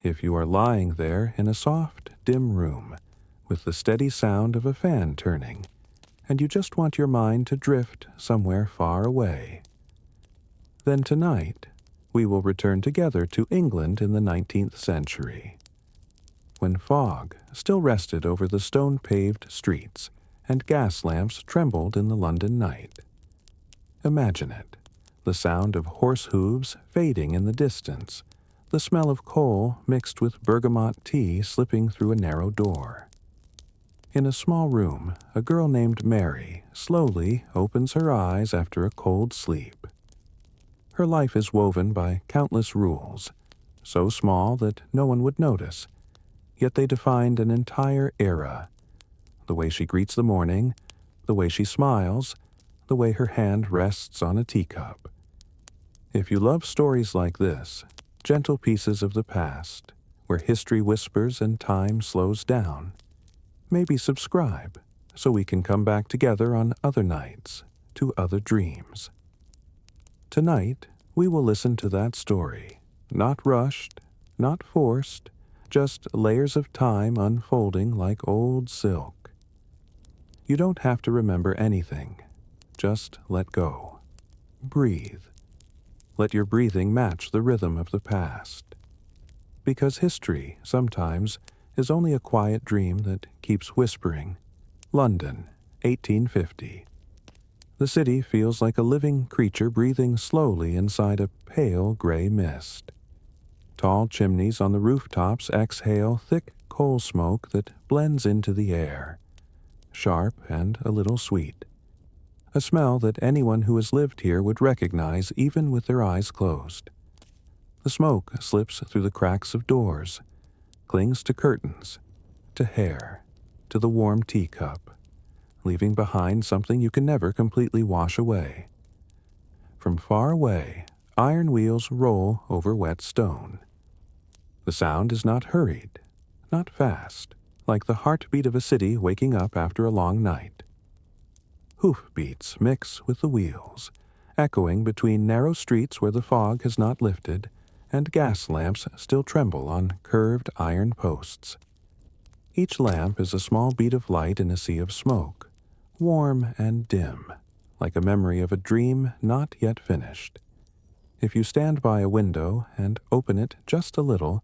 if you are lying there in a soft, dim room with the steady sound of a fan turning, and you just want your mind to drift somewhere far away. Then tonight, we will return together to England in the 19th century, when fog still rested over the stone-paved streets and gas lamps trembled in the London night. Imagine it, the sound of horse hooves fading in the distance, the smell of coal mixed with bergamot tea slipping through a narrow door. In a small room, a girl named Mary slowly opens her eyes after a cold sleep. Her life is woven by countless rules, so small that no one would notice, yet they defined an entire era. The way she greets the morning, the way she smiles, the way her hand rests on a teacup. If you love stories like this, gentle pieces of the past, where history whispers and time slows down, maybe subscribe so we can come back together on other nights to other dreams. Tonight, we will listen to that story, not rushed, not forced, just layers of time unfolding like old silk. You don't have to remember anything. Just let go. Breathe. Let your breathing match the rhythm of the past. Because history, sometimes, is only a quiet dream that keeps whispering. London, 1850. The city feels like a living creature breathing slowly inside a pale gray mist. Tall chimneys on the rooftops exhale thick coal smoke that blends into the air, sharp and a little sweet. A smell that anyone who has lived here would recognize even with their eyes closed. The smoke slips through the cracks of doors, clings to curtains, to hair, to the warm teacup, leaving behind something you can never completely wash away. From far away, iron wheels roll over wet stone. The sound is not hurried, not fast, like the heartbeat of a city waking up after a long night. Hoofbeats mix with the wheels, echoing between narrow streets where the fog has not lifted, and gas lamps still tremble on curved iron posts. Each lamp is a small bead of light in a sea of smoke, warm and dim, like a memory of a dream not yet finished. If you stand by a window and open it just a little,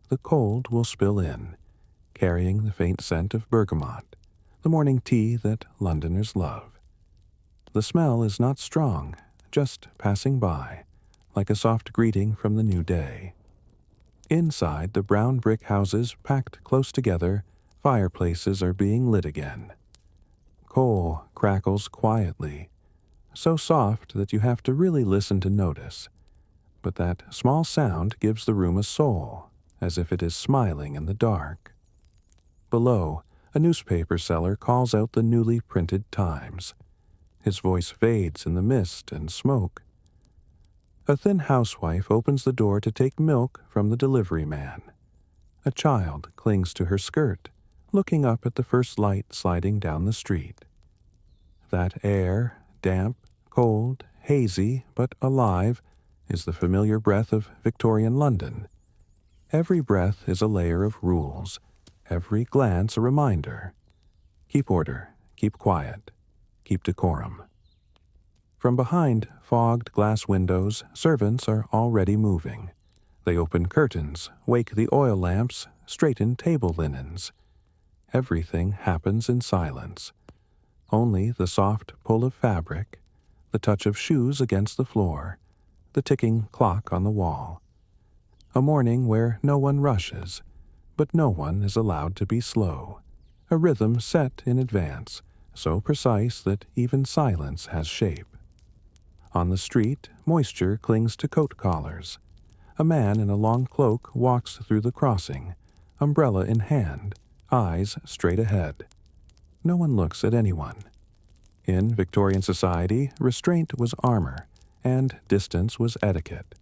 the cold will spill in, carrying the faint scent of bergamot, the morning tea that Londoners love. The smell is not strong, just passing by, like a soft greeting from the new day. Inside the brown brick houses packed close together, fireplaces are being lit again. Coal crackles quietly, so soft that you have to really listen to notice. But that small sound gives the room a soul, as if it is smiling in the dark. Below, a newspaper seller calls out the newly printed Times. His voice fades in the mist and smoke. A thin housewife opens the door to take milk from the delivery man. A child clings to her skirt, looking up at the first light sliding down the street. That air, damp, cold, hazy, but alive, is the familiar breath of Victorian London. Every breath is a layer of rules, every glance a reminder. Keep order, keep quiet, keep decorum. From behind fogged glass windows, servants are already moving. They open curtains, wake the oil lamps, straighten table linens. Everything happens in silence. Only the soft pull of fabric, the touch of shoes against the floor, the ticking clock on the wall. A morning where no one rushes, but no one is allowed to be slow. A rhythm set in advance, so precise that even silence has shape. On the street, moisture clings to coat collars. A man in a long cloak walks through the crossing, umbrella in hand, eyes straight ahead. No one looks at anyone. In Victorian society, restraint was armor, and distance was etiquette.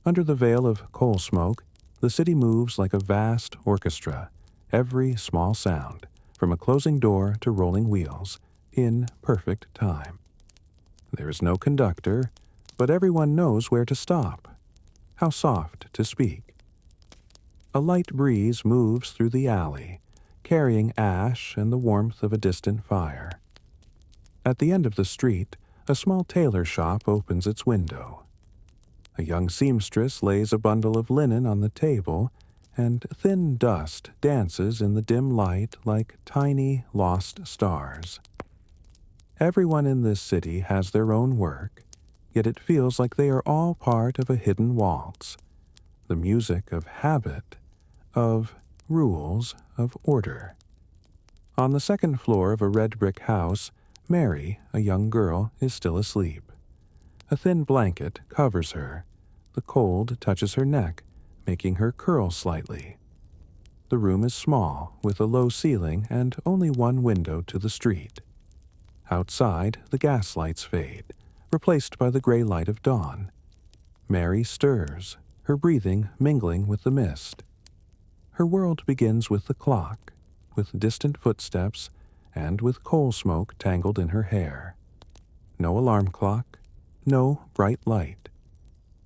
Under the veil of coal smoke, the city moves like a vast orchestra, every small sound, from a closing door to rolling wheels, in perfect time. There is no conductor, but everyone knows where to stop, how soft to speak. A light breeze moves through the alley, carrying ash and the warmth of a distant fire. At the end of the street, a small tailor shop opens its window. A young seamstress lays a bundle of linen on the table, and thin dust dances in the dim light like tiny, lost stars. Everyone in this city has their own work, yet it feels like they are all part of a hidden waltz, the music of habit, of rules, of order. On the second floor of a red brick house, Mary, a young girl, is still asleep. A thin blanket covers her. The cold touches her neck, making her curl slightly. The room is small, with a low ceiling and only one window to the street. Outside, the gas lights fade, replaced by the gray light of dawn. Mary stirs, her breathing mingling with the mist. Her world begins with the clock, with distant footsteps, and with coal smoke tangled in her hair. No alarm clock, no bright light.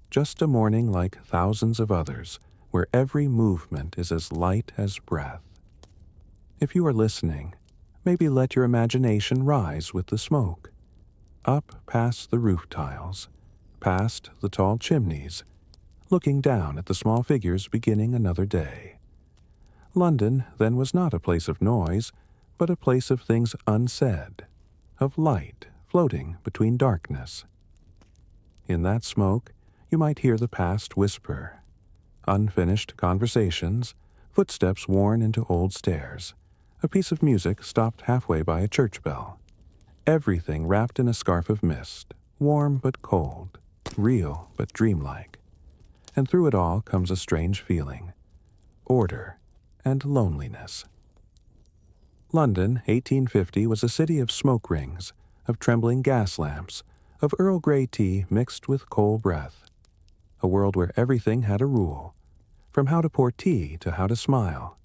Just a morning like thousands of others, where every movement is as light as breath. If you are listening, maybe let your imagination rise with the smoke. Up past the roof tiles, past the tall chimneys, looking down at the small figures beginning another day. London then was not a place of noise, but a place of things unsaid, of light floating between darkness. In that smoke, you might hear the past whisper, unfinished conversations, footsteps worn into old stairs, a piece of music stopped halfway by a church bell. Everything wrapped in a scarf of mist, warm but cold, real but dreamlike. And through it all comes a strange feeling, order and loneliness. London, 1850, was a city of smoke rings, of trembling gas lamps, of Earl Grey tea mixed with coal breath. A world where everything had a rule, from how to pour tea to how to smile.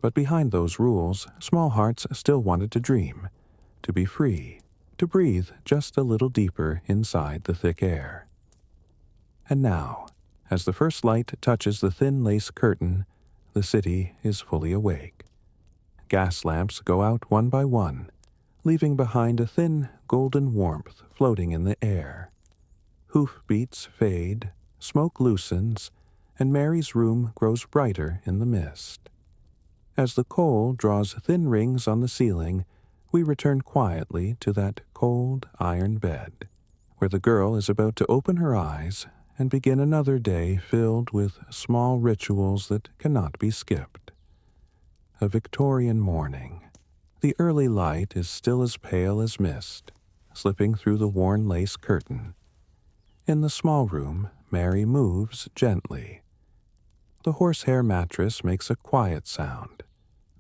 But behind those rules, small hearts still wanted to dream, to be free, to breathe just a little deeper inside the thick air. And now, as the first light touches the thin lace curtain, the city is fully awake. Gas lamps go out one by one, leaving behind a thin golden warmth floating in the air. Hoofbeats fade, smoke loosens, and Mary's room grows brighter in the mist. As the coal draws thin rings on the ceiling, we return quietly to that cold iron bed, where the girl is about to open her eyes and begin another day filled with small rituals that cannot be skipped. A Victorian morning. The early light is still as pale as mist, slipping through the worn lace curtain. In the small room, Mary moves gently. The horsehair mattress makes a quiet sound,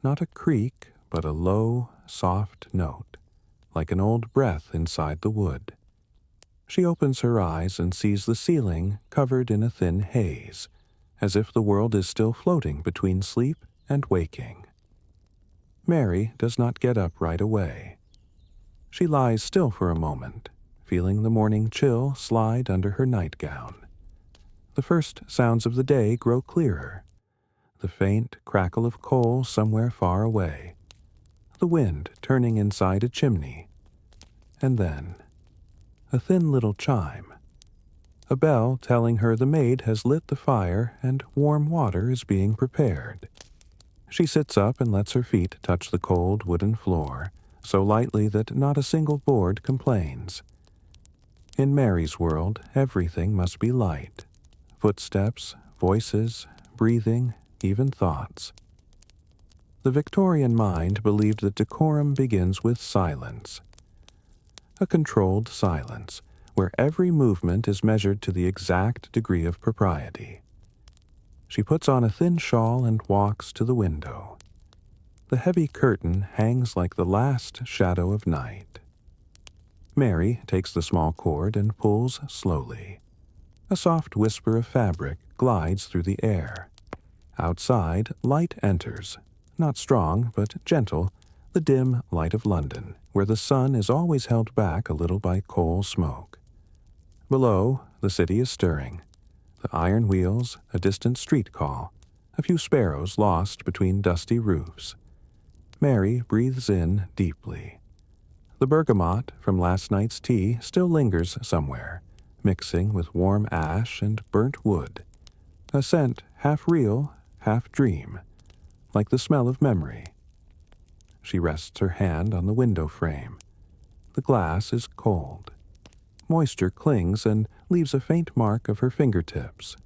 not a creak, but a low, soft note, like an old breath inside the wood. She opens her eyes and sees the ceiling covered in a thin haze, as if the world is still floating between sleep and waking. Mary does not get up right away. She lies still for a moment, feeling the morning chill slide under her nightgown. The first sounds of the day grow clearer. The faint crackle of coal somewhere far away. The wind turning inside a chimney. And then, a thin little chime. A bell telling her the maid has lit the fire and warm water is being prepared. She sits up and lets her feet touch the cold wooden floor, so lightly that not a single board complains. In Mary's world, everything must be light. Footsteps, voices, breathing, even thoughts. The Victorian mind believed that decorum begins with silence. A controlled silence, where every movement is measured to the exact degree of propriety. She puts on a thin shawl and walks to the window. The heavy curtain hangs like the last shadow of night. Mary takes the small cord and pulls slowly. A soft whisper of fabric glides through the air. Outside, light enters, not strong but gentle, the dim light of London, where the sun is always held back a little by coal smoke. Below, the city is stirring. The iron wheels, a distant street call, a few sparrows lost between dusty roofs. Mary breathes in deeply. The bergamot from last night's tea still lingers somewhere, mixing with warm ash and burnt wood, a scent half real, half dream, like the smell of memory. She rests her hand on the window frame. The glass is cold. Moisture clings and leaves a faint mark of her fingertips.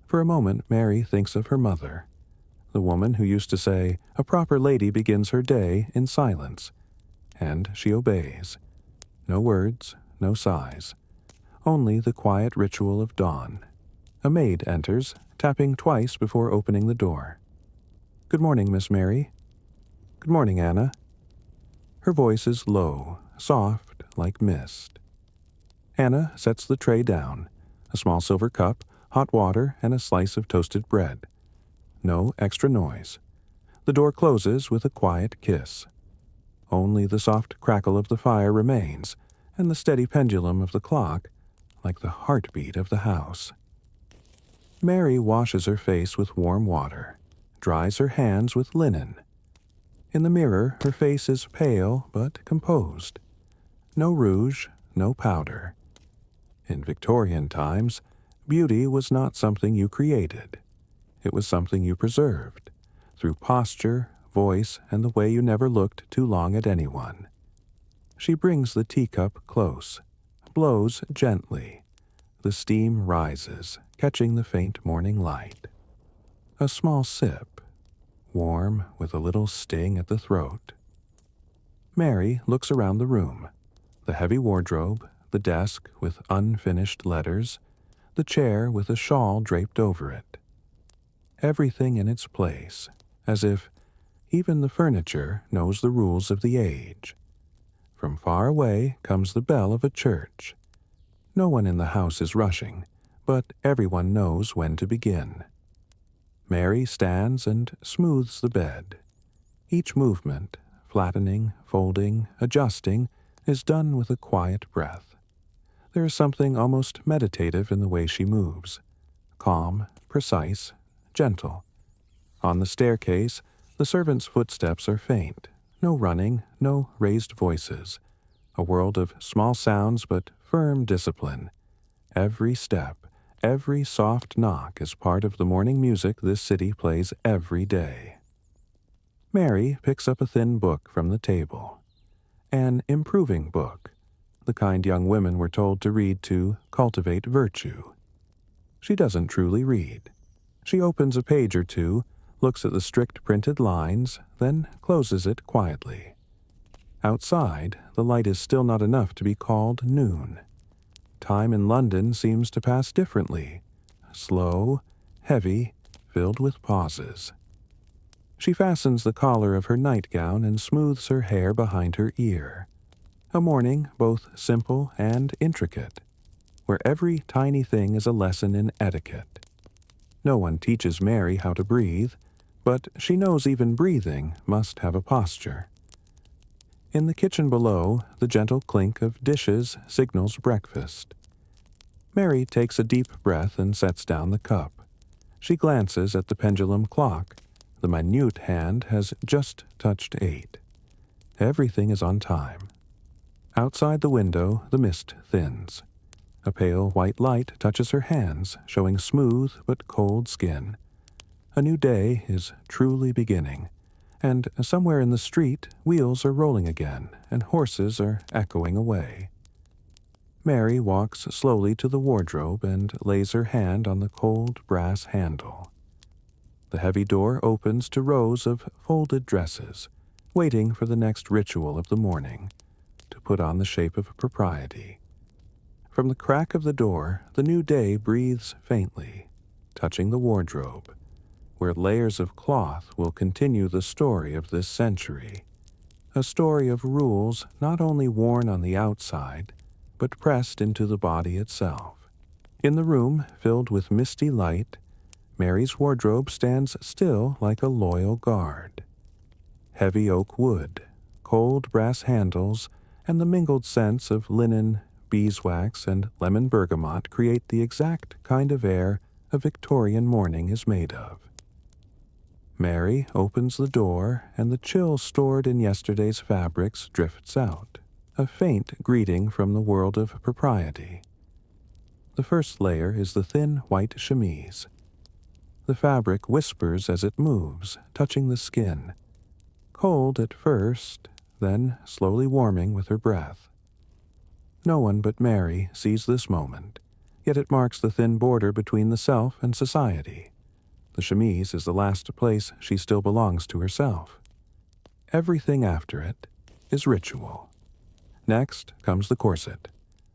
For a moment, Mary thinks of her mother, the woman who used to say, "A proper lady begins her day in silence," and she obeys. No words, no sighs, only the quiet ritual of dawn. A maid enters, tapping twice before opening the door. "Good morning, Miss Mary." "Good morning, Anna." Her voice is low, soft, like mist. Anna sets the tray down, a small silver cup, hot water, and a slice of toasted bread. No extra noise. The door closes with a quiet kiss. Only the soft crackle of the fire remains, and the steady pendulum of the clock, like the heartbeat of the house. Mary washes her face with warm water, dries her hands with linen. In the mirror, her face is pale but composed. No rouge, no powder. In Victorian times, beauty was not something you created. It was something you preserved, through posture, voice, and the way you never looked too long at anyone. She brings the teacup close, blows gently. The steam rises, catching the faint morning light. A small sip, warm with a little sting at the throat. Mary looks around the room. The heavy wardrobe, the desk with unfinished letters, the chair with a shawl draped over it. Everything in its place, as if even the furniture knows the rules of the age. From far away comes the bell of a church. No one in the house is rushing, but everyone knows when to begin. Mary stands and smooths the bed. Each movement, flattening, folding, adjusting, is done with a quiet breath. There is something almost meditative in the way she moves, calm, precise, gentle. On the staircase, the servants' footsteps are faint. No running, no raised voices. A world of small sounds but firm discipline. Every step, every soft knock is part of the morning music this city plays every day. Mary picks up a thin book from the table. An improving book, the kind young women were told to read to cultivate virtue. She doesn't truly read. She opens a page or two, looks at the strict printed lines, then closes it quietly. Outside, the light is still not enough to be called noon. Time in London seems to pass differently, slow, heavy, filled with pauses. She fastens the collar of her nightgown and smooths her hair behind her ear. A morning both simple and intricate, where every tiny thing is a lesson in etiquette. No one teaches Mary how to breathe, but she knows even breathing must have a posture. In the kitchen below, the gentle clink of dishes signals breakfast. Mary takes a deep breath and sets down the cup. She glances at the pendulum clock. The minute hand has just touched 8. Everything is on time. Outside the window, the mist thins. A pale white light touches her hands, showing smooth but cold skin. A new day is truly beginning, and somewhere in the street, wheels are rolling again, and horses are echoing away. Mary walks slowly to the wardrobe and lays her hand on the cold brass handle. The heavy door opens to rows of folded dresses, waiting for the next ritual of the morning, to put on the shape of propriety. From the crack of the door, the new day breathes faintly, touching the wardrobe, where layers of cloth will continue the story of this century, a story of rules not only worn on the outside, but pressed into the body itself. In the room, filled with misty light, Mary's wardrobe stands still like a loyal guard. Heavy oak wood, cold brass handles, and the mingled scents of linen, beeswax, and lemon bergamot create the exact kind of air a Victorian morning is made of. Mary opens the door, and the chill stored in yesterday's fabrics drifts out, a faint greeting from the world of propriety. The first layer is the thin white chemise. The fabric whispers as it moves, touching the skin, cold at first, then slowly warming with her breath. No one but Mary sees this moment, yet it marks the thin border between the self and society. The chemise is the last place she still belongs to herself. Everything after it is ritual. Next comes the corset.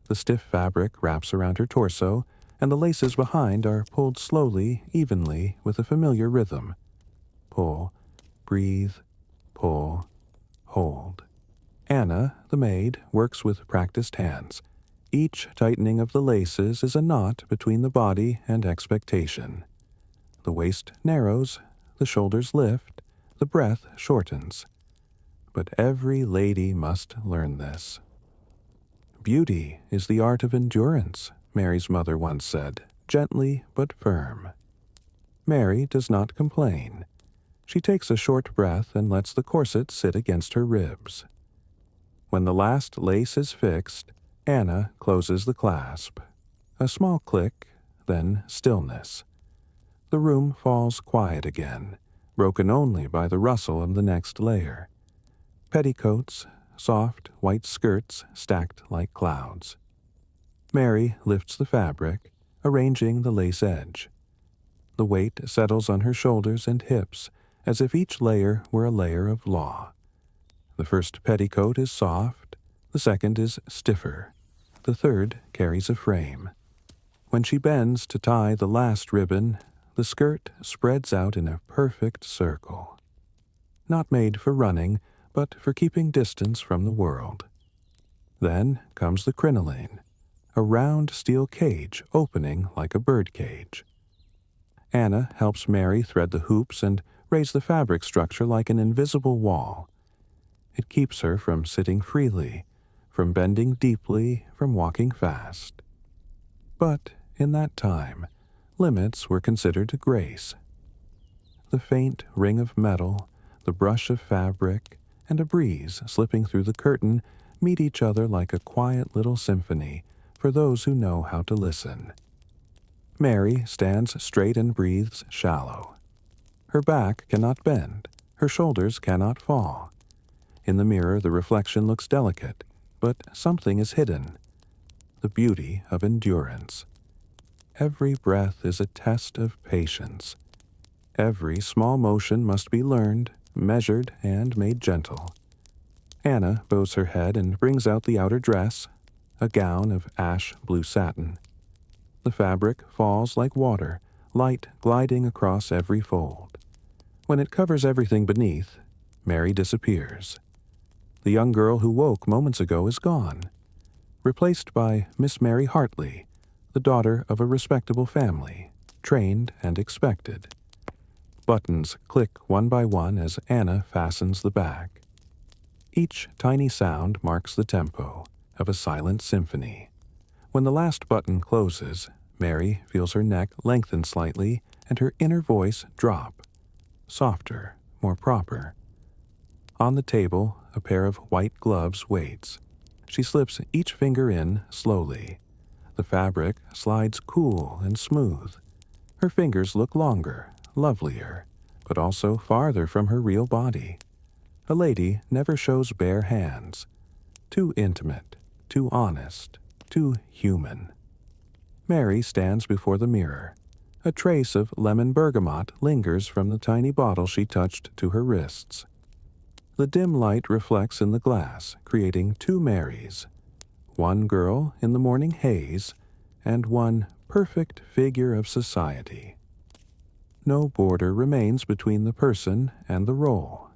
The stiff fabric wraps around her torso, and the laces behind are pulled slowly, evenly, with a familiar rhythm. Pull, breathe, pull, hold. Anna, the maid, works with practiced hands. Each tightening of the laces is a knot between the body and expectation. The waist narrows, the shoulders lift, the breath shortens. But every lady must learn this. Beauty is the art of endurance, Mary's mother once said, gently but firm. Mary does not complain. She takes a short breath and lets the corset sit against her ribs. When the last lace is fixed, Anna closes the clasp. A small click, then stillness. The room falls quiet again, broken only by the rustle of the next layer. Petticoats, soft white skirts stacked like clouds. Mary lifts the fabric, arranging the lace edge. The weight settles on her shoulders and hips, as if each layer were a layer of law. The first petticoat is soft, the second is stiffer, the third carries a frame. When she bends to tie the last ribbon, the skirt spreads out in a perfect circle. Not made for running, but for keeping distance from the world. Then comes the crinoline, a round steel cage opening like a bird cage. Anna helps Mary thread the hoops and raise the fabric structure like an invisible wall. It keeps her from sitting freely, from bending deeply, from walking fast. But in that time, limits were considered grace. The faint ring of metal, the brush of fabric, and a breeze slipping through the curtain meet each other like a quiet little symphony for those who know how to listen. Mary stands straight and breathes shallow. Her back cannot bend, her shoulders cannot fall. In the mirror the reflection looks delicate, but something is hidden. The beauty of endurance. Every breath is a test of patience. Every small motion must be learned, measured, and made gentle. Anna bows her head and brings out the outer dress, a gown of ash blue satin. The fabric falls like water, light gliding across every fold. When it covers everything beneath, Mary disappears. The young girl who woke moments ago is gone, replaced by Miss Mary Hartley, the daughter of a respectable family, trained and expected. Buttons click one by one as Anna fastens the bag. Each tiny sound marks the tempo of a silent symphony. When the last button closes, Mary feels her neck lengthen slightly and her inner voice drop, softer, more proper. On the table, a pair of white gloves waits. She slips each finger in slowly. The fabric slides cool and smooth. Her fingers look longer, lovelier, but also farther from her real body. A lady never shows bare hands. Too intimate, too honest, too human. Mary stands before the mirror. A trace of lemon bergamot lingers from the tiny bottle she touched to her wrists. The dim light reflects in the glass, creating two Marys. One girl in the morning haze, and one perfect figure of society. No border remains between the person and the role.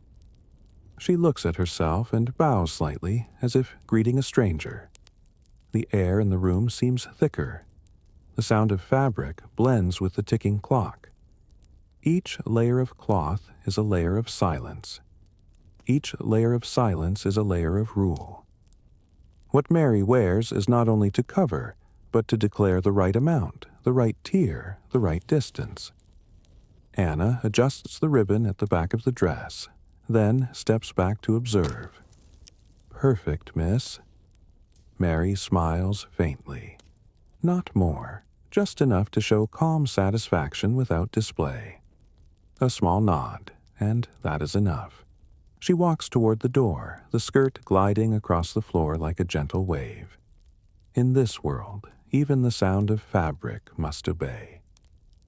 She looks at herself and bows slightly, as if greeting a stranger. The air in the room seems thicker. The sound of fabric blends with the ticking clock. Each layer of cloth is a layer of silence. Each layer of silence is a layer of rule. What Mary wears is not only to cover, but to declare the right amount, the right tier, the right distance. Anna adjusts the ribbon at the back of the dress, then steps back to observe. "Perfect, miss." Mary smiles faintly. Not more, just enough to show calm satisfaction without display. A small nod, and that is enough. She walks toward the door, the skirt gliding across the floor like a gentle wave. In this world, even the sound of fabric must obey.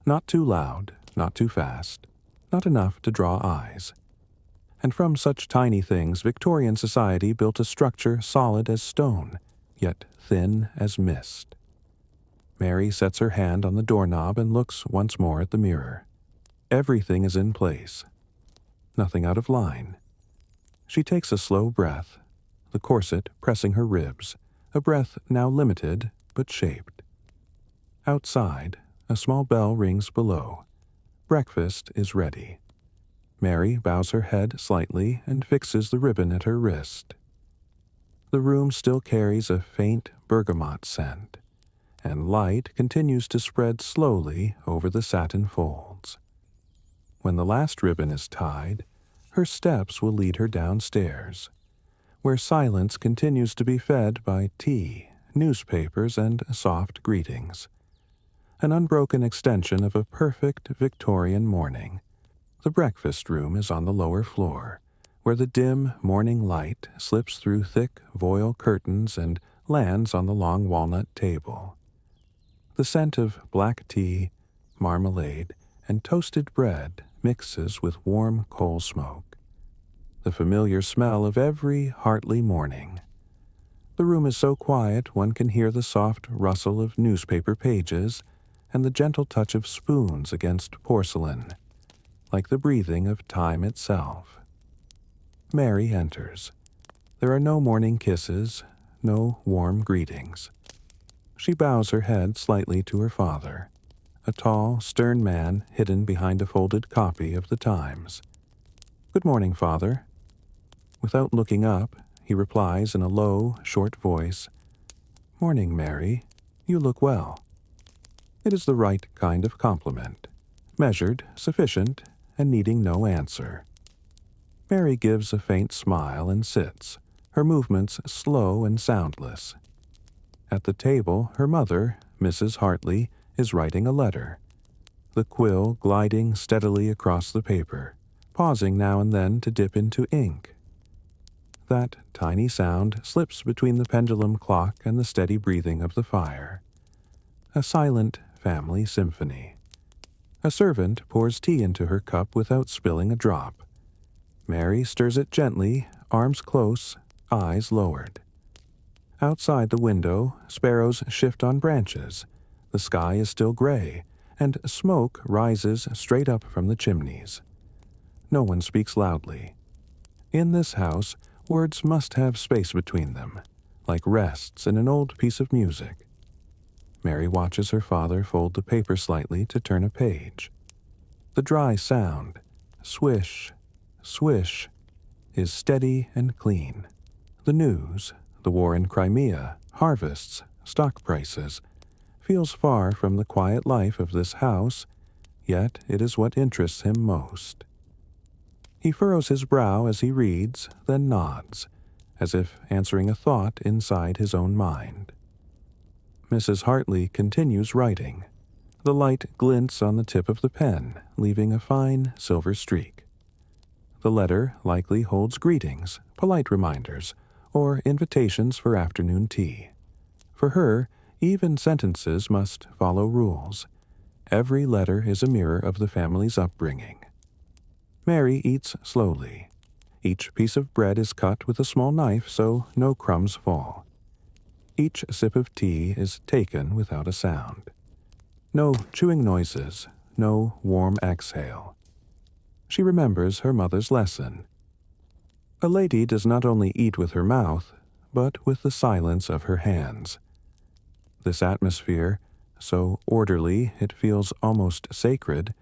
Not too loud, not too fast, not enough to draw eyes. And from such tiny things, Victorian society built a structure solid as stone, yet thin as mist. Mary sets her hand on the doorknob and looks once more at the mirror. Everything is in place. Nothing out of line. She takes a slow breath, the corset pressing her ribs, a breath now limited but shaped. Outside, a small bell rings below. Breakfast is ready. Mary bows her head slightly and fixes the ribbon at her wrist. The room still carries a faint bergamot scent, and light continues to spread slowly over the satin folds. When the last ribbon is tied, her steps will lead her downstairs, where silence continues to be fed by tea, newspapers, and soft greetings. An unbroken extension of a perfect Victorian morning. The breakfast room is on the lower floor, where the dim morning light slips through thick voile curtains and lands on the long walnut table. The scent of black tea, marmalade, and toasted bread mixes with warm coal smoke. The familiar smell of every Hartley morning. The room is so quiet one can hear the soft rustle of newspaper pages and the gentle touch of spoons against porcelain, like the breathing of time itself. Mary enters. There are no morning kisses, no warm greetings. She bows her head slightly to her father, a tall, stern man hidden behind a folded copy of the Times. "Good morning, Father." Without looking up, he replies in a low, short voice, "Morning, Mary. You look well." It is the right kind of compliment, measured, sufficient, and needing no answer. Mary gives a faint smile and sits, her movements slow and soundless. At the table, her mother, Mrs. Hartley, is writing a letter, the quill gliding steadily across the paper, pausing now and then to dip into ink. That tiny sound slips between the pendulum clock and the steady breathing of the fire. A silent family symphony. A servant pours tea into her cup without spilling a drop. Mary stirs it gently, arms close, eyes lowered. Outside the window, sparrows shift on branches. The sky is still gray, and smoke rises straight up from the chimneys. No one speaks loudly. In this house, words must have space between them, like rests in an old piece of music. Mary watches her father fold the paper slightly to turn a page. The dry sound, swish, swish, is steady and clean. The news, the war in Crimea, harvests, stock prices, feels far from the quiet life of this house, yet it is what interests him most. He furrows his brow as he reads, then nods, as if answering a thought inside his own mind. Mrs. Hartley continues writing. The light glints on the tip of the pen, leaving a fine silver streak. The letter likely holds greetings, polite reminders, or invitations for afternoon tea. For her, even sentences must follow rules. Every letter is a mirror of the family's upbringing. Mary eats slowly. Each piece of bread is cut with a small knife so no crumbs fall. Each sip of tea is taken without a sound. No chewing noises, no warm exhale. She remembers her mother's lesson. A lady does not only eat with her mouth, but with the silence of her hands. This atmosphere, so orderly it feels almost sacred,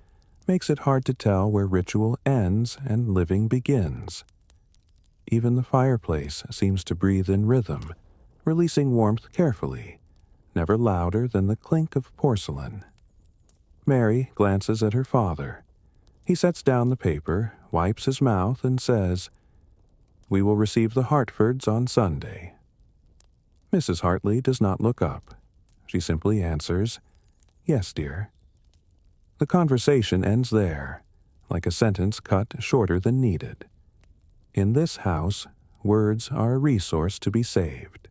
makes it hard to tell where ritual ends and living begins. Even the fireplace seems to breathe in rhythm, releasing warmth carefully, never louder than the clink of porcelain. Mary glances at her father. He sets down the paper, wipes his mouth, and says, "We will receive the Hartfords on Sunday." Mrs. Hartley does not look up. She simply answers, "Yes, dear." The conversation ends there, like a sentence cut shorter than needed. In this house, words are a resource to be saved.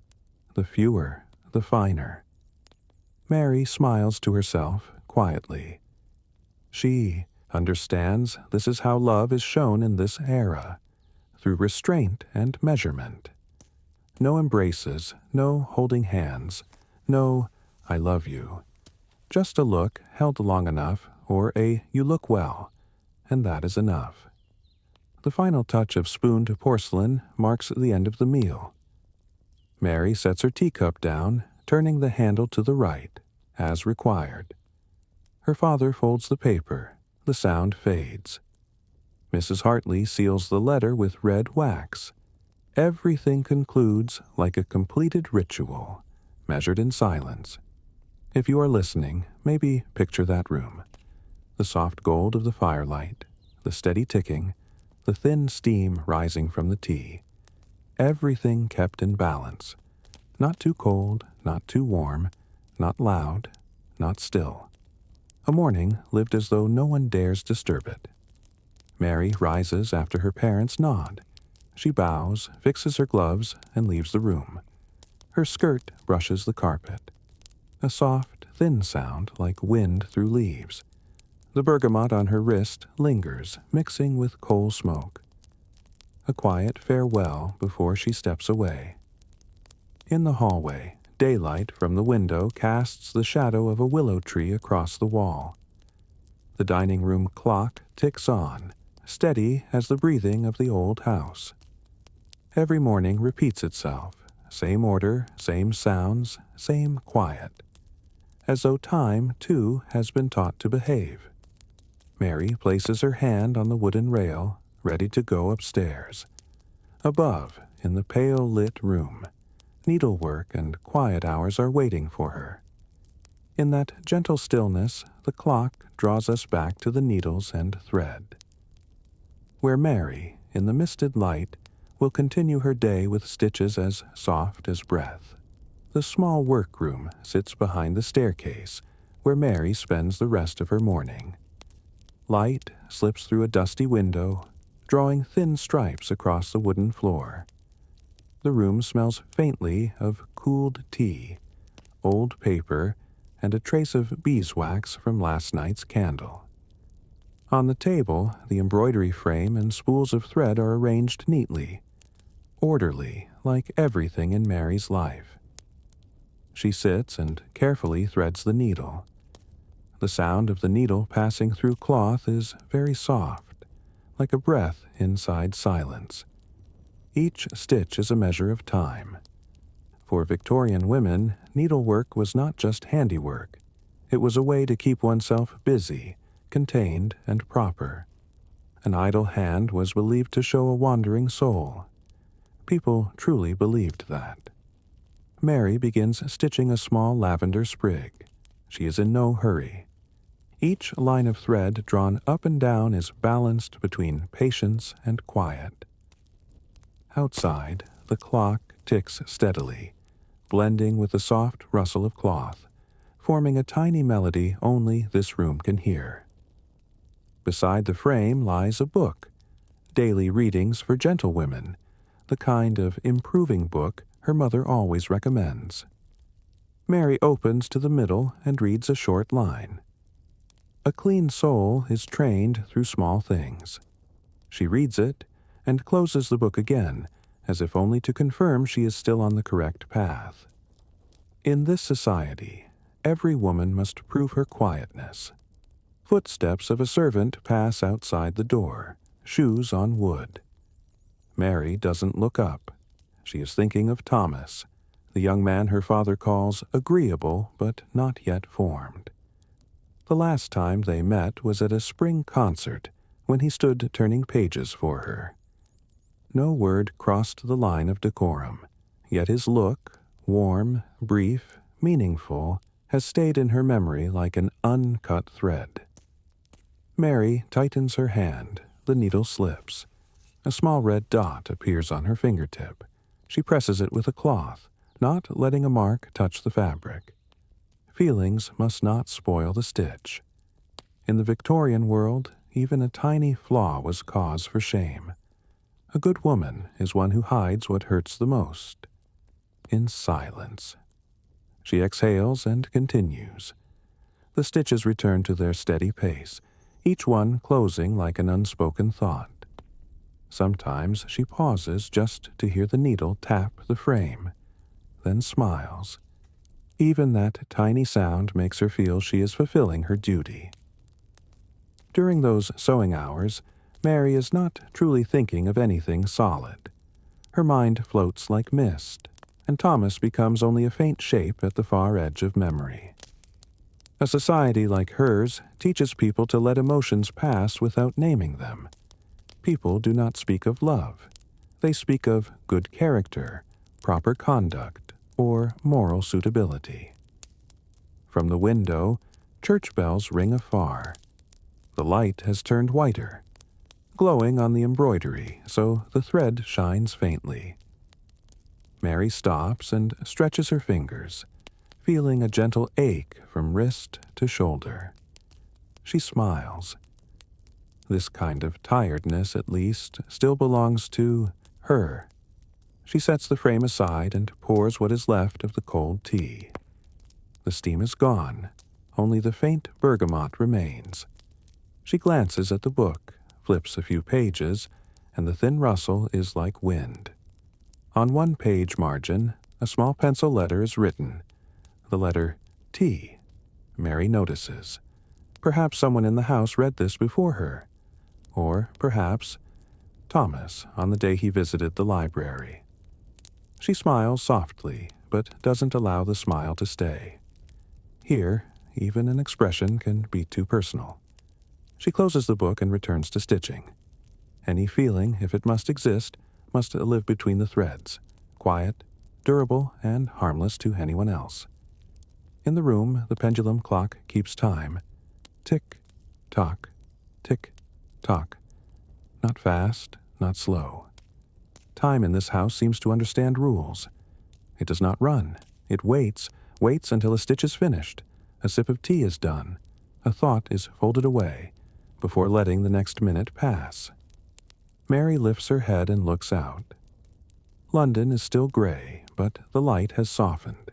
The fewer, the finer. Mary smiles to herself quietly. She understands this is how love is shown in this era, through restraint and measurement. No embraces, no holding hands, no "I love you." Just a look held long enough, or a "you look well," and that is enough. The final touch of spooned porcelain marks the end of the meal. Mary sets her teacup down, turning the handle to the right, as required. Her father folds the paper. The sound fades. Mrs. Hartley seals the letter with red wax. Everything concludes like a completed ritual, measured in silence. If you are listening, maybe picture that room. The soft gold of the firelight, the steady ticking, the thin steam rising from the tea. Everything kept in balance. Not too cold, not too warm, not loud, not still. A morning lived as though no one dares disturb it. Mary rises after her parents nod. She bows, fixes her gloves, and leaves the room. Her skirt brushes the carpet. A soft, thin sound like wind through leaves. The bergamot on her wrist lingers, mixing with coal smoke. A quiet farewell before she steps away. In the hallway, daylight from the window casts the shadow of a willow tree across the wall. The dining room clock ticks on, steady as the breathing of the old house. Every morning repeats itself, same order, same sounds, same quiet. As though time, too, has been taught to behave. Mary places her hand on the wooden rail, ready to go upstairs. Above, in the pale-lit room, needlework and quiet hours are waiting for her. In that gentle stillness, the clock draws us back to the needles and thread. Where Mary, in the misted light, will continue her day with stitches as soft as breath. The small workroom sits behind the staircase, where Mary spends the rest of her morning. Light slips through a dusty window, drawing thin stripes across the wooden floor. The room smells faintly of cooled tea, old paper, and a trace of beeswax from last night's candle. On the table, the embroidery frame and spools of thread are arranged neatly, orderly, like everything in Mary's life. She sits and carefully threads the needle. The sound of the needle passing through cloth is very soft, like a breath inside silence. Each stitch is a measure of time. For Victorian women, needlework was not just handiwork. It was a way to keep oneself busy, contained, and proper. An idle hand was believed to show a wandering soul. People truly believed that. Mary begins stitching a small lavender sprig. She is in no hurry. Each line of thread drawn up and down is balanced between patience and quiet. Outside, the clock ticks steadily, blending with the soft rustle of cloth, forming a tiny melody only this room can hear. Beside the frame lies a book, daily readings for gentlewomen, the kind of improving book her mother always recommends. Mary opens to the middle and reads a short line. A clean soul is trained through small things. She reads it and closes the book again, as if only to confirm she is still on the correct path. In this society, every woman must prove her quietness. Footsteps of a servant pass outside the door, shoes on wood. Mary doesn't look up. She is thinking of Thomas, the young man her father calls agreeable but not yet formed. The last time they met was at a spring concert, when he stood turning pages for her. No word crossed the line of decorum, yet his look, warm, brief, meaningful, has stayed in her memory like an uncut thread. Mary tightens her hand. The needle slips. A small red dot appears on her fingertip. She presses it with a cloth, not letting a mark touch the fabric. Feelings must not spoil the stitch. In the Victorian world, even a tiny flaw was cause for shame. A good woman is one who hides what hurts the most. In silence. She exhales and continues. The stitches return to their steady pace, each one closing like an unspoken thought. Sometimes she pauses just to hear the needle tap the frame, then smiles. Even that tiny sound makes her feel she is fulfilling her duty. During those sewing hours, Mary is not truly thinking of anything solid. Her mind floats like mist, and Thomas becomes only a faint shape at the far edge of memory. A society like hers teaches people to let emotions pass without naming them. People do not speak of love. They speak of good character, proper conduct, or moral suitability. From the window, church bells ring afar. The light has turned whiter, glowing on the embroidery so the thread shines faintly. Mary stops and stretches her fingers, feeling a gentle ache from wrist to shoulder. She smiles. This kind of tiredness, at least, still belongs to her. She sets the frame aside and pours what is left of the cold tea. The steam is gone. Only the faint bergamot remains. She glances at the book, flips a few pages, and the thin rustle is like wind. On one page margin, a small pencil letter is written. The letter T. Mary notices. Perhaps someone in the house read this before her. Or perhaps Thomas on the day he visited the library. She smiles softly, but doesn't allow the smile to stay. Here, even an expression can be too personal. She closes the book and returns to stitching. Any feeling, if it must exist, must live between the threads, quiet, durable, and harmless to anyone else. In the room, the pendulum clock keeps time. Tick, tock, tick, tock. Not fast, not slow. Time in this house seems to understand rules. It does not run. It waits until a stitch is finished, a sip of tea is done, a thought is folded away, before letting the next minute pass. Mary lifts her head and looks out. London is still gray, but the light has softened.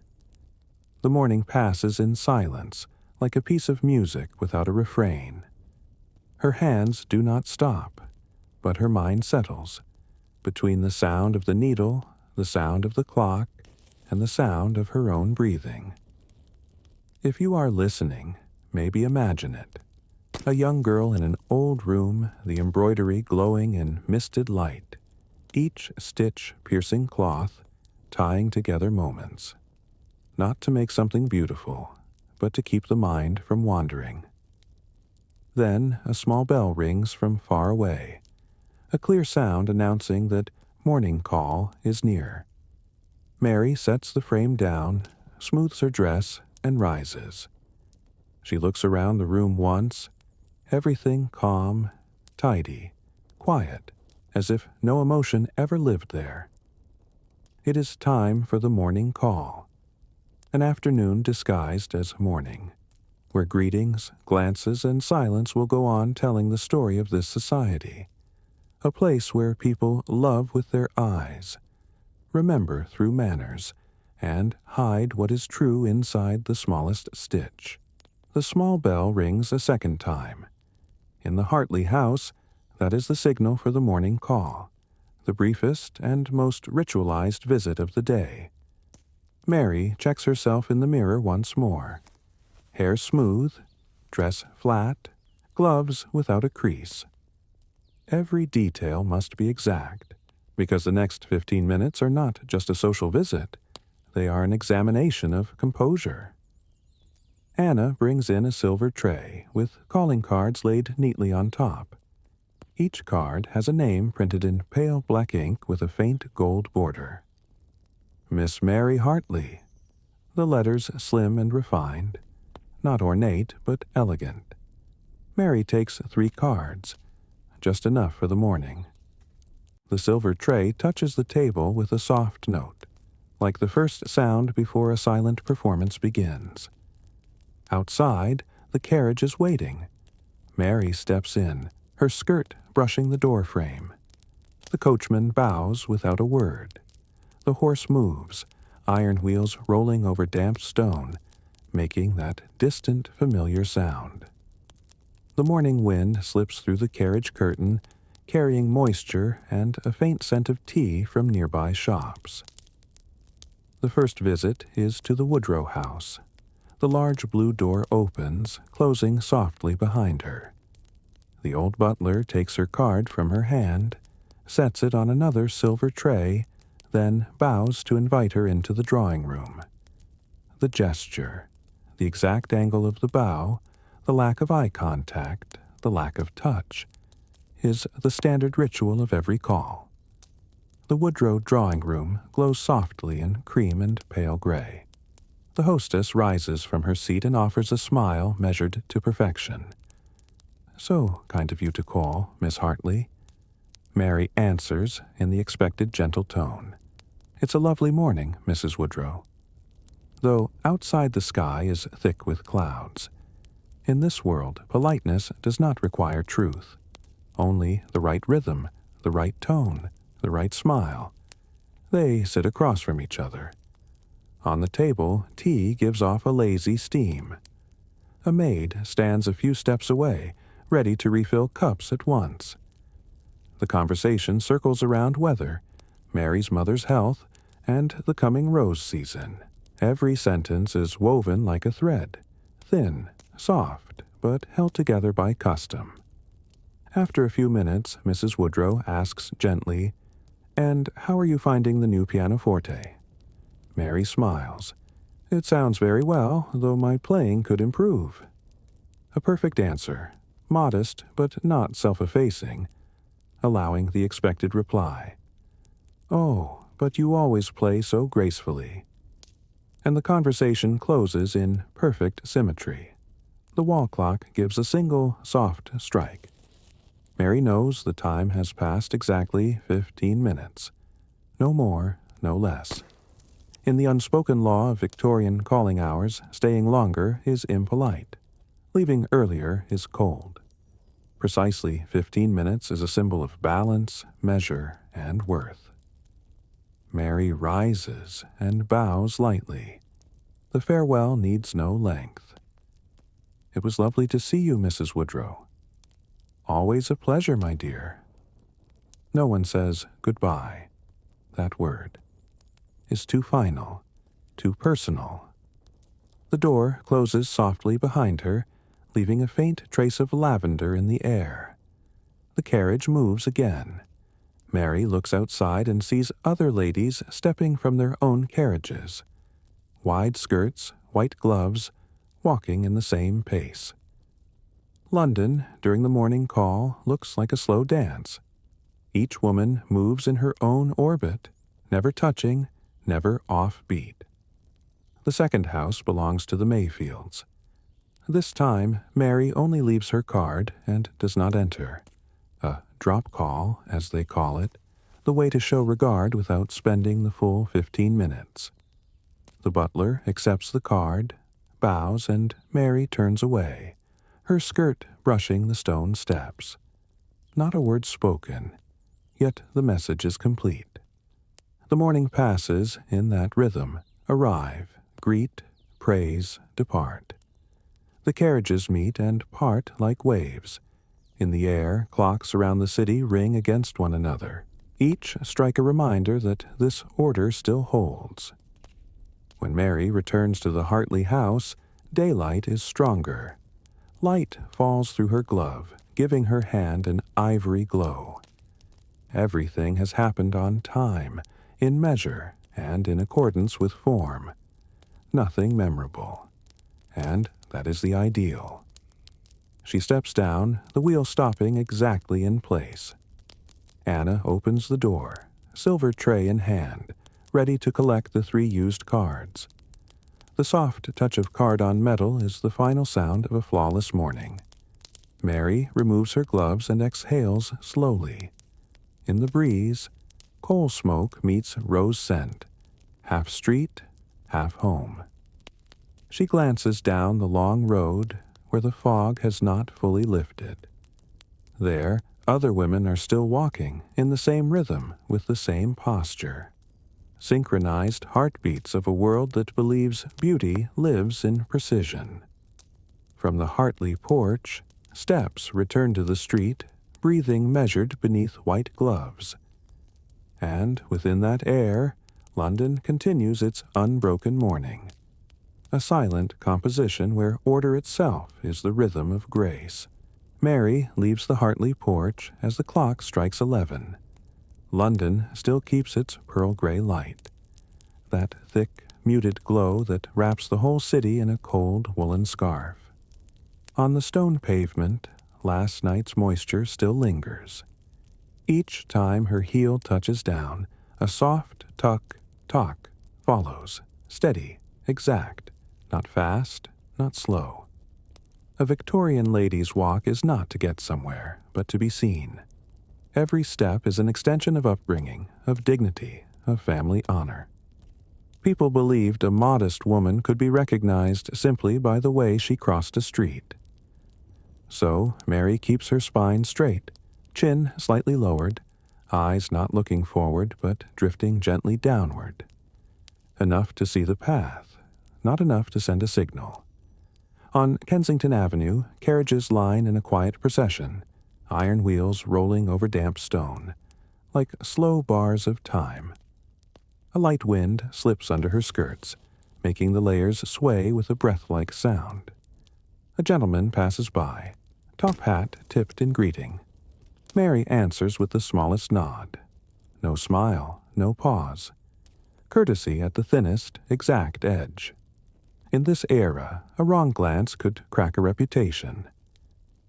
The morning passes in silence, like a piece of music without a refrain. Her hands do not stop, but her mind settles, between the sound of the needle, the sound of the clock, and the sound of her own breathing. If you are listening, maybe imagine it. A young girl in an old room, the embroidery glowing in misted light, each stitch piercing cloth, tying together moments. Not to make something beautiful, but to keep the mind from wandering. Then a small bell rings from far away, a clear sound announcing that morning call is near. Mary sets the frame down, smooths her dress, and rises. She looks around the room once, everything calm, tidy, quiet, as if no emotion ever lived there. It is time for the morning call, an afternoon disguised as morning, where greetings, glances, and silence will go on telling the story of this society, a place where people love with their eyes, remember through manners, and hide what is true inside the smallest stitch. The small bell rings a second time. In the Hartley house, that is the signal for the morning call, the briefest and most ritualized visit of the day. Mary checks herself in the mirror once more. Hair smooth, dress flat, gloves without a crease. Every detail must be exact, because the next 15 minutes are not just a social visit. They are an examination of composure. Anna brings in a silver tray with calling cards laid neatly on top. Each card has a name printed in pale black ink with a faint gold border. Miss Mary Hartley. The letters slim and refined, not ornate but elegant. Mary takes 3 cards, just enough for the morning. The silver tray touches the table with a soft note, like the first sound before a silent performance begins. Outside, the carriage is waiting. Mary steps in, her skirt brushing the door frame. The coachman bows without a word. The horse moves, iron wheels rolling over damp stone, making that distant, familiar sound. The morning wind slips through the carriage curtain, carrying moisture and a faint scent of tea from nearby shops. The first visit is to the Woodrow house. The large blue door opens, closing softly behind her. The old butler takes her card from her hand, sets it on another silver tray, then bows to invite her into the drawing room. The gesture, the exact angle of the bow, the lack of eye contact, the lack of touch, is the standard ritual of every call. The Woodrow drawing room glows softly in cream and pale gray. The hostess rises from her seat and offers a smile measured to perfection. "So kind of you to call, Miss Hartley." Mary answers in the expected gentle tone. "It's a lovely morning, Mrs. Woodrow." Though outside the sky is thick with clouds. In this world, politeness does not require truth. Only the right rhythm, the right tone, the right smile. They sit across from each other. On the table, tea gives off a lazy steam. A maid stands a few steps away, ready to refill cups at once. The conversation circles around weather, Mary's mother's health, and the coming rose season. Every sentence is woven like a thread, thin, soft, but held together by custom. After a few minutes, Mrs. Woodrow asks gently, "And how are you finding the new pianoforte?" Mary smiles. "It sounds very well, though my playing could improve." A perfect answer, modest but not self-effacing, allowing the expected reply. "Oh, but you always play so gracefully." And the conversation closes in perfect symmetry. The wall clock gives a single, soft strike. Mary knows the time has passed exactly 15 minutes. No more, no less. In the unspoken law of Victorian calling hours, staying longer is impolite. Leaving earlier is cold. Precisely 15 minutes is a symbol of balance, measure, and worth. Mary rises and bows lightly. The farewell needs no length. "It was lovely to see you, Mrs. Woodrow." "Always a pleasure, my dear." No one says goodbye. That word is too final, too personal. The door closes softly behind her, leaving a faint trace of lavender in the air. The carriage moves again. Mary looks outside and sees other ladies stepping from their own carriages. Wide skirts, white gloves, walking in the same pace. London, during the morning call, looks like a slow dance. Each woman moves in her own orbit, never touching, never off-beat. The second house belongs to the Mayfields. This time, Mary only leaves her card and does not enter. A drop call, as they call it, the way to show regard without spending the full 15 minutes. The butler accepts the card, bows, and Mary turns away, her skirt brushing the stone steps. Not a word spoken, yet the message is complete. The morning passes in that rhythm, arrive, greet, praise, depart. The carriages meet and part like waves. In the air, clocks around the city ring against one another. Each strike a reminder that this order still holds. When Mary returns to the Hartley house, daylight is stronger. Light falls through her glove, giving her hand an ivory glow. Everything has happened on time, in measure, and in accordance with form. Nothing memorable. And that is the ideal. She steps down, the wheel stopping exactly in place. Anna opens the door, silver tray in hand, ready to collect the 3 used cards. The soft touch of card on metal is the final sound of a flawless morning. Mary removes her gloves and exhales slowly. In the breeze, coal smoke meets rose scent, half street, half home. She glances down the long road where the fog has not fully lifted. There, other women are still walking in the same rhythm with the same posture. Synchronized heartbeats of a world that believes beauty lives in precision. From the Hartley porch, steps return to the street, breathing measured beneath white gloves. And within that air, London continues its unbroken morning. A silent composition where order itself is the rhythm of grace. Mary leaves the Hartley porch as the clock strikes 11. London still keeps its pearl-gray light, that thick, muted glow that wraps the whole city in a cold woolen scarf. On the stone pavement, last night's moisture still lingers. Each time her heel touches down, a soft tuck, follows, steady, exact, not fast, not slow. A Victorian lady's walk is not to get somewhere, but to be seen. Every step is an extension of upbringing, of dignity, of family honor. People believed a modest woman could be recognized simply by the way she crossed a street. So Mary keeps her spine straight, chin slightly lowered, eyes not looking forward but drifting gently downward. Enough to see the path, not enough to send a signal. On Kensington Avenue, carriages line in a quiet procession, iron wheels rolling over damp stone, like slow bars of time. A light wind slips under her skirts, making the layers sway with a breath-like sound. A gentleman passes by, top hat tipped in greeting. Mary answers with the smallest nod. No smile, no pause. Courtesy at the thinnest, exact edge. In this era, a wrong glance could crack a reputation.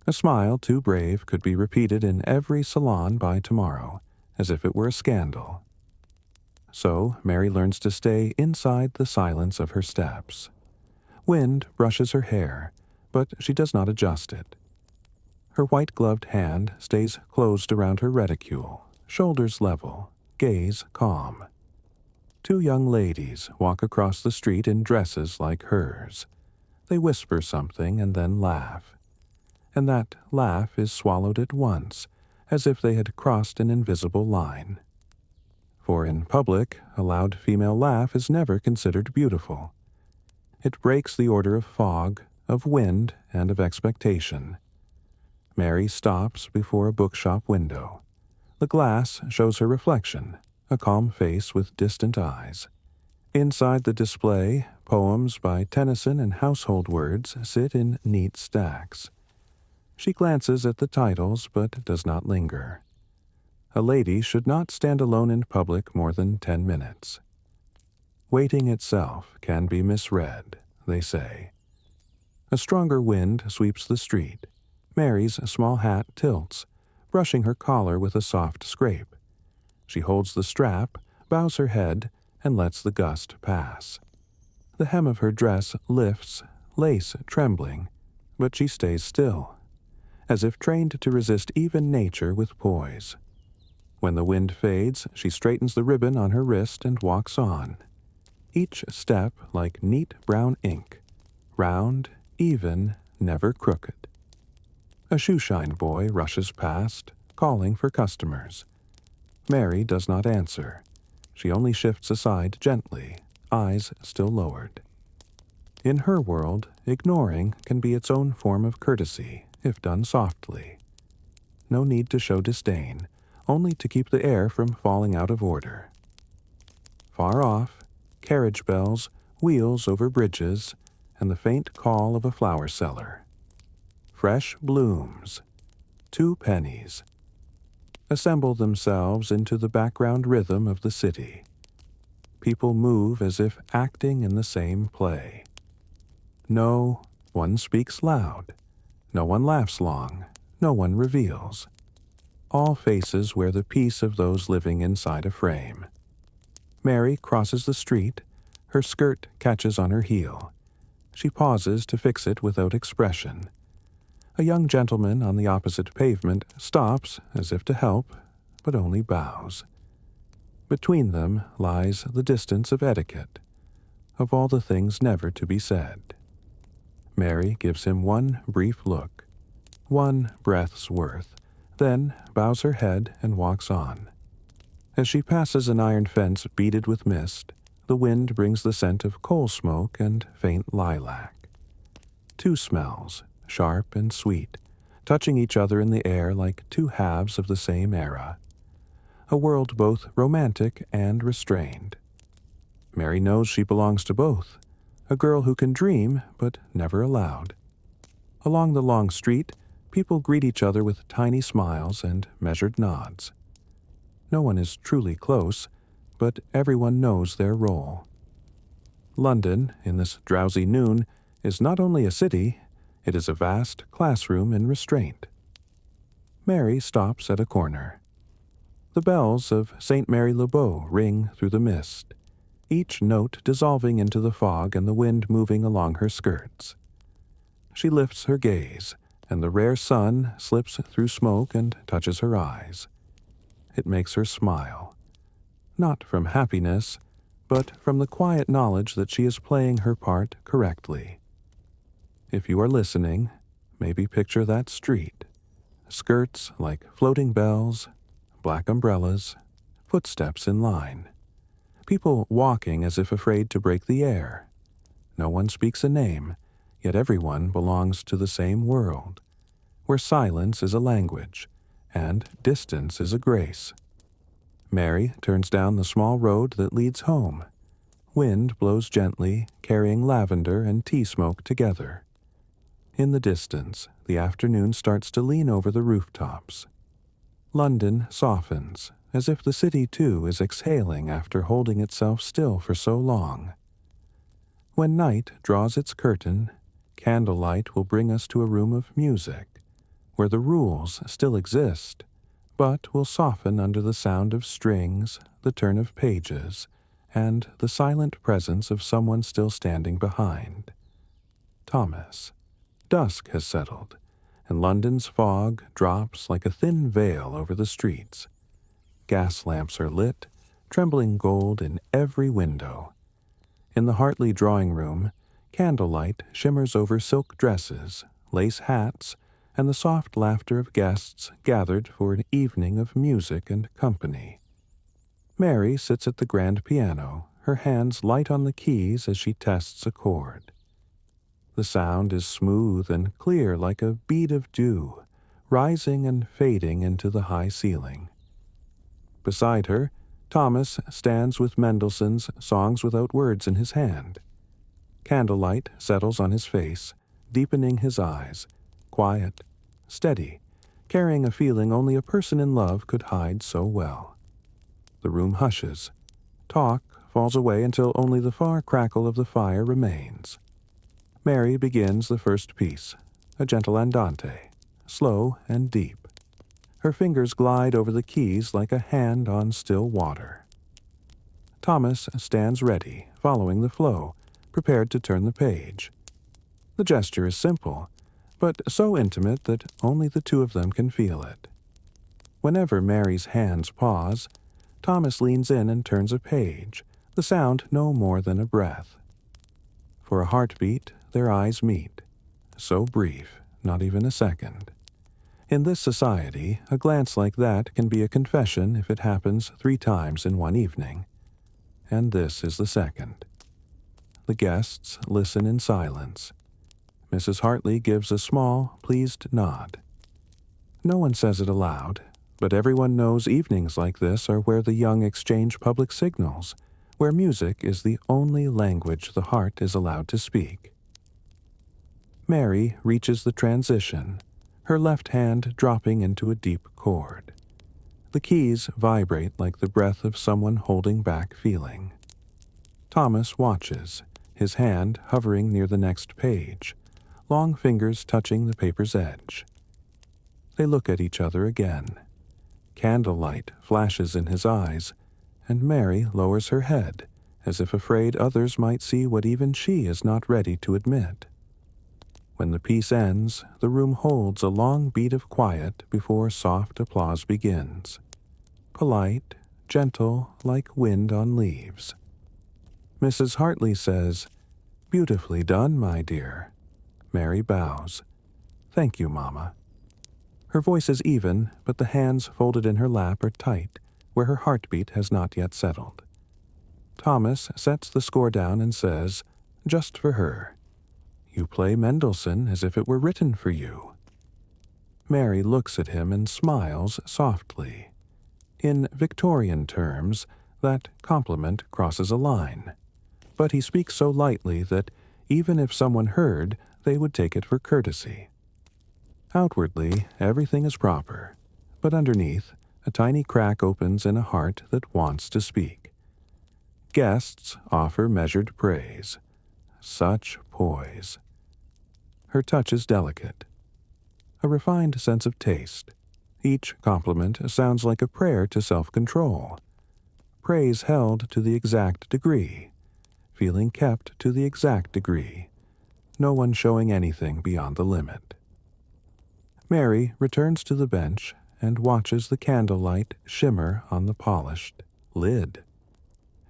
A smile too brave could be repeated in every salon by tomorrow, as if it were a scandal. So Mary learns to stay inside the silence of her steps. Wind brushes her hair, but she does not adjust it. Her white-gloved hand stays closed around her reticule, shoulders level, gaze calm. Two young ladies walk across the street in dresses like hers. They whisper something and then laugh. And that laugh is swallowed at once, as if they had crossed an invisible line. For in public, a loud female laugh is never considered beautiful. It breaks the order of fog, of wind, and of expectation. Mary stops before a bookshop window. The glass shows her reflection, a calm face with distant eyes. Inside the display, poems by Tennyson and household words sit in neat stacks. She glances at the titles but does not linger. A lady should not stand alone in public more than 10 minutes. Waiting itself can be misread, they say. A stronger wind sweeps the street. Mary's small hat tilts, brushing her collar with a soft scrape. She holds the strap, bows her head, and lets the gust pass. The hem of her dress lifts, lace trembling, but she stays still, as if trained to resist even nature with poise. When the wind fades, she straightens the ribbon on her wrist and walks on. Each step like neat brown ink, round, even, never crooked. A shoeshine boy rushes past, calling for customers. Mary does not answer. She only shifts aside gently, eyes still lowered. In her world, ignoring can be its own form of courtesy, if done softly. No need to show disdain, only to keep the air from falling out of order. Far off, carriage bells, wheels over bridges, and the faint call of a flower seller. Fresh blooms, 2 pennies, assemble themselves into the background rhythm of the city. People move as if acting in the same play. No one speaks loud. No one laughs long. No one reveals. All faces wear the peace of those living inside a frame. Mary crosses the street. Her skirt catches on her heel. She pauses to fix it without expression. A young gentleman on the opposite pavement stops as if to help, but only bows. Between them lies the distance of etiquette, of all the things never to be said. Mary gives him one brief look, one breath's worth, then bows her head and walks on. As she passes an iron fence beaded with mist, the wind brings the scent of coal smoke and faint lilac. Two smells, sharp and sweet, touching each other in the air like two halves of the same era. A world both romantic and restrained. Mary knows she belongs to both, a girl who can dream but never allowed. Along the long street, people greet each other with tiny smiles and measured nods. No one is truly close, but everyone knows their role. London, in this drowsy noon, is not only a city, it is a vast classroom in restraint. Mary stops at a corner. The bells of St. Mary le Beau ring through the mist, each note dissolving into the fog and the wind moving along her skirts. She lifts her gaze, and the rare sun slips through smoke and touches her eyes. It makes her smile, not from happiness, but from the quiet knowledge that she is playing her part correctly. If you are listening, maybe picture that street. Skirts like floating bells, black umbrellas, footsteps in line. People walking as if afraid to break the air. No one speaks a name, yet everyone belongs to the same world, where silence is a language, and distance is a grace. Mary turns down the small road that leads home. Wind blows gently, carrying lavender and tea smoke together. In the distance, the afternoon starts to lean over the rooftops. London softens, as if the city too is exhaling after holding itself still for so long. When night draws its curtain, candlelight will bring us to a room of music, where the rules still exist, but will soften under the sound of strings, the turn of pages, and the silent presence of someone still standing behind. Thomas. Dusk has settled, and London's fog drops like a thin veil over the streets. Gas lamps are lit, trembling gold in every window. In the Hartley drawing room, candlelight shimmers over silk dresses, lace hats, and the soft laughter of guests gathered for an evening of music and company. Mary sits at the grand piano, her hands light on the keys as she tests a chord. The sound is smooth and clear like a bead of dew, rising and fading into the high ceiling. Beside her, Thomas stands with Mendelssohn's Songs Without Words in his hand. Candlelight settles on his face, deepening his eyes, quiet, steady, carrying a feeling only a person in love could hide so well. The room hushes. Talk falls away until only the far crackle of the fire remains. Mary begins the first piece, a gentle andante, slow and deep. Her fingers glide over the keys like a hand on still water. Thomas stands ready, following the flow, prepared to turn the page. The gesture is simple, but so intimate that only the two of them can feel it. Whenever Mary's hands pause, Thomas leans in and turns a page, the sound no more than a breath. For a heartbeat, their eyes meet. So brief, not even a second. In this society, a glance like that can be a confession if it happens 3 times in one evening. And this is the second. The guests listen in silence. Mrs. Hartley gives a small, pleased nod. No one says it aloud, but everyone knows evenings like this are where the young exchange public signals, where music is the only language the heart is allowed to speak. Mary reaches the transition, her left hand dropping into a deep chord. The keys vibrate like the breath of someone holding back feeling. Thomas watches, his hand hovering near the next page, long fingers touching the paper's edge. They look at each other again. Candlelight flashes in his eyes, and Mary lowers her head, as if afraid others might see what even she is not ready to admit. When the piece ends, the room holds a long beat of quiet before soft applause begins. Polite, gentle, like wind on leaves. Mrs. Hartley says, "Beautifully done, my dear." Mary bows. "Thank you, Mama." Her voice is even, but the hands folded in her lap are tight, where her heartbeat has not yet settled. Thomas sets the score down and says, "Just for her. You play Mendelssohn as if it were written for you." Mary looks at him and smiles softly. In Victorian terms, that compliment crosses a line. But he speaks so lightly that even if someone heard, they would take it for courtesy. Outwardly, everything is proper, but underneath, a tiny crack opens in a heart that wants to speak. Guests offer measured praise. Such poise. Her touch is delicate. A refined sense of taste. Each compliment sounds like a prayer to self-control. Praise held to the exact degree. Feeling kept to the exact degree. No one showing anything beyond the limit. Mary returns to the bench and watches the candlelight shimmer on the polished lid.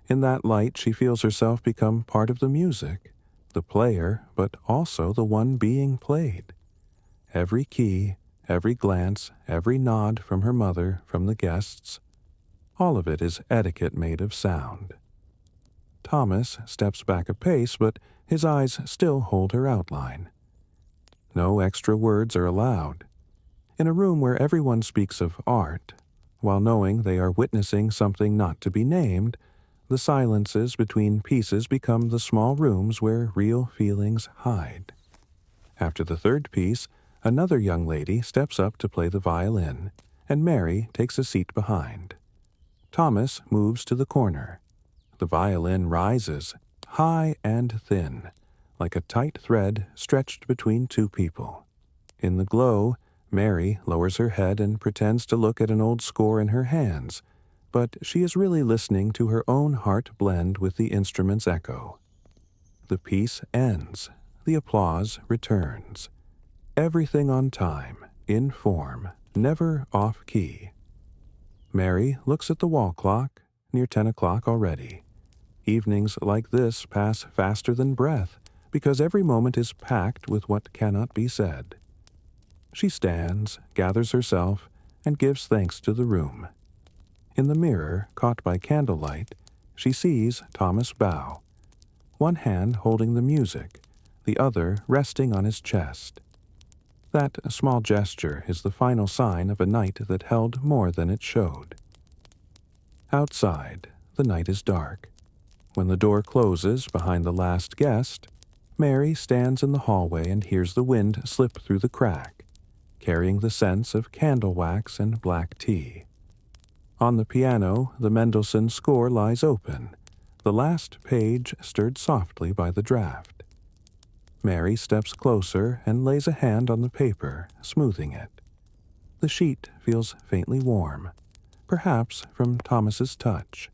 In that light she feels herself become part of the music, the player, but also the one being played. Every key, every glance, every nod from her mother, from the guests, all of it is etiquette made of sound. Thomas steps back a pace, but his eyes still hold her outline. No extra words are allowed. In a room where everyone speaks of art, while knowing they are witnessing something not to be named, the silences between pieces become the small rooms where real feelings hide. After the third piece, another young lady steps up to play the violin, and Mary takes a seat behind. Thomas moves to the corner. The violin rises, high and thin, like a tight thread stretched between two people. In the glow, Mary lowers her head and pretends to look at an old score in her hands, but she is really listening to her own heart blend with the instrument's echo. The piece ends. The applause returns. Everything on time, in form, never off-key. Mary looks at the wall clock, near 10 o'clock already. Evenings like this pass faster than breath, because every moment is packed with what cannot be said. She stands, gathers herself, and gives thanks to the room. In the mirror, caught by candlelight, she sees Thomas bow, one hand holding the music, the other resting on his chest. That small gesture is the final sign of a night that held more than it showed. Outside, the night is dark. When the door closes behind the last guest, Mary stands in the hallway and hears the wind slip through the crack, carrying the scents of candle wax and black tea. On the piano, the Mendelssohn score lies open, the last page stirred softly by the draft. Mary steps closer and lays a hand on the paper, smoothing it. The sheet feels faintly warm, perhaps from Thomas's touch.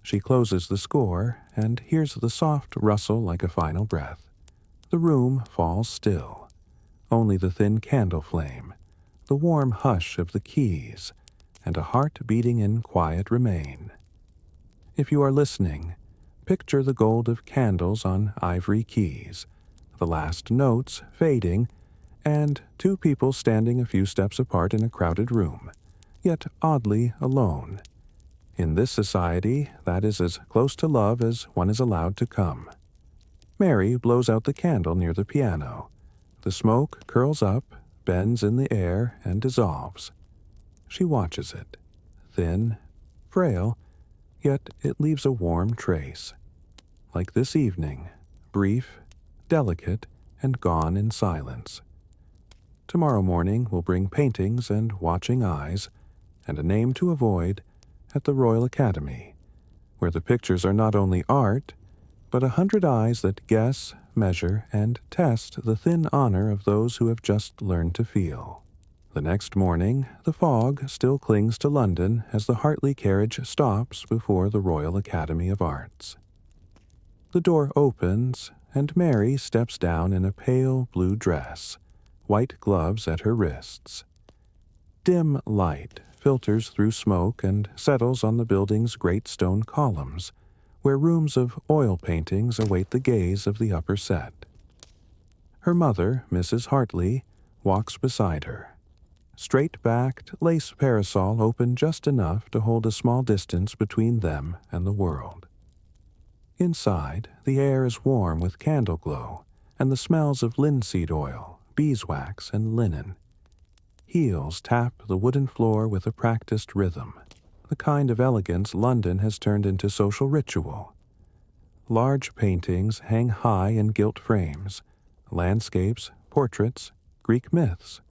She closes the score and hears the soft rustle like a final breath. The room falls still. Only the thin candle flame, the warm hush of the keys, and a heart beating in quiet remain. If you are listening, picture the gold of candles on ivory keys, the last notes fading, and two people standing a few steps apart in a crowded room, yet oddly alone. In this society, that is as close to love as one is allowed to come. Mary blows out the candle near the piano. The smoke curls up, bends in the air, and dissolves. She watches it, thin, frail, yet it leaves a warm trace. Like this evening, brief, delicate, and gone in silence. Tomorrow morning will bring paintings and watching eyes, and a name to avoid, at the Royal Academy, where the pictures are not only art, but 100 eyes that guess, measure, and test the thin honor of those who have just learned to feel. The next morning, the fog still clings to London as the Hartley carriage stops before the Royal Academy of Arts. The door opens, and Mary steps down in a pale blue dress, white gloves at her wrists. Dim light filters through smoke and settles on the building's great stone columns, where rooms of oil paintings await the gaze of the upper set. Her mother, Mrs. Hartley, walks beside her. Straight-backed lace parasol open just enough to hold a small distance between them and the world. Inside, the air is warm with candle glow and the smells of linseed oil, beeswax, and linen. Heels tap the wooden floor with a practiced rhythm, the kind of elegance London has turned into social ritual. Large paintings hang high in gilt frames, landscapes, portraits, Greek myths.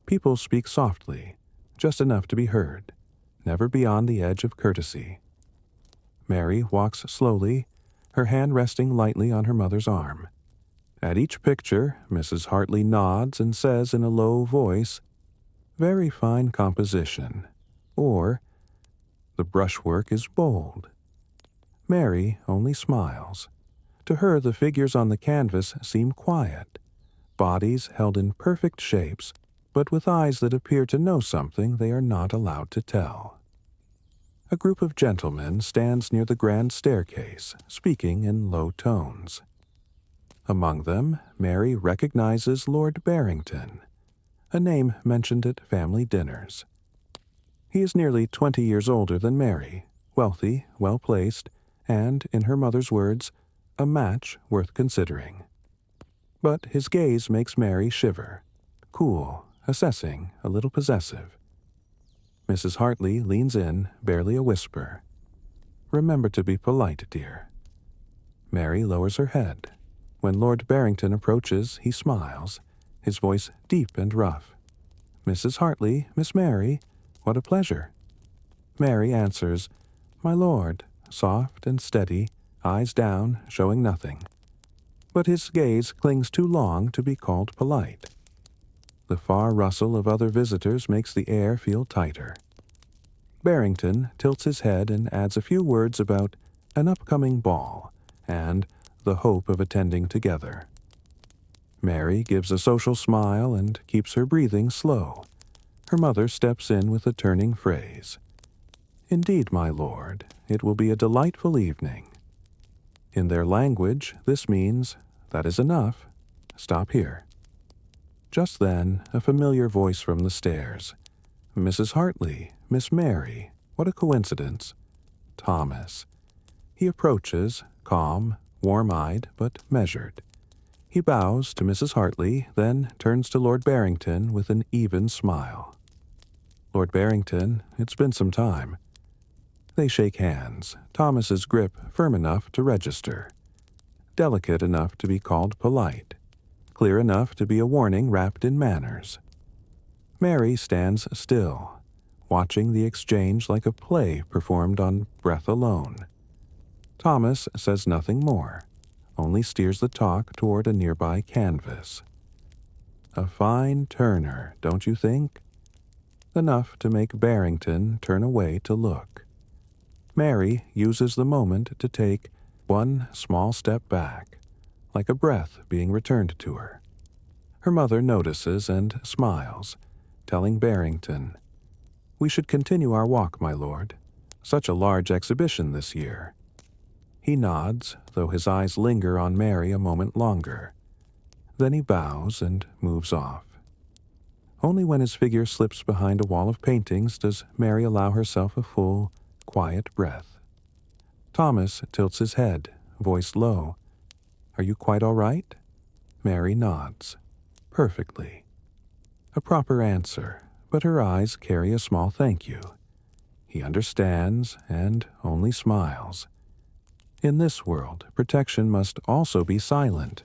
People speak softly, just enough to be heard, never beyond the edge of courtesy. Mary walks slowly, her hand resting lightly on her mother's arm. At each picture, Mrs. Hartley nods and says in a low voice, "Very fine composition," or, "The brushwork is bold." Mary only smiles. To her, the figures on the canvas seem quiet, bodies held in perfect shapes, but with eyes that appear to know something they are not allowed to tell. A group of gentlemen stands near the grand staircase, speaking in low tones. Among them, Mary recognizes Lord Barrington, a name mentioned at family dinners. He is nearly 20 years older than Mary, wealthy, well-placed, and, in her mother's words, a match worth considering. But his gaze makes Mary shiver, cool, assessing, a little possessive. Mrs. Hartley leans in, barely a whisper. "Remember to be polite, dear." Mary lowers her head. When Lord Barrington approaches, he smiles, his voice deep and rough. "Mrs. Hartley, Miss Mary, what a pleasure." Mary answers, "My lord," soft and steady, eyes down, showing nothing. But his gaze clings too long to be called polite. The far rustle of other visitors makes the air feel tighter. Barrington tilts his head and adds a few words about an upcoming ball and the hope of attending together. Mary gives a social smile and keeps her breathing slow. Her mother steps in with a turning phrase. "Indeed, my lord, it will be a delightful evening." In their language, this means, "That is enough. Stop here." Just then, a familiar voice from the stairs. "Mrs. Hartley, Miss Mary, what a coincidence." Thomas. He approaches, calm, warm-eyed, but measured. He bows to Mrs. Hartley, then turns to Lord Barrington with an even smile. "Lord Barrington, it's been some time." They shake hands, Thomas's grip firm enough to register, delicate enough to be called polite, clear enough to be a warning wrapped in manners. Mary stands still, watching the exchange like a play performed on breath alone. Thomas says nothing more, only steers the talk toward a nearby canvas. A fine Turner, don't you think? Enough to make Barrington turn away to look. Mary uses the moment to take one small step back, like a breath being returned to her. Her mother notices and smiles, telling Barrington, "We should continue our walk, my lord. Such a large exhibition this year." He nods, though his eyes linger on Mary a moment longer. Then he bows and moves off. Only when his figure slips behind a wall of paintings does Mary allow herself a full, quiet breath. Thomas tilts his head, voice low. "Are you quite all right?" Mary nods. "Perfectly." A proper answer, but her eyes carry a small thank you. He understands and only smiles. In this world, protection must also be silent,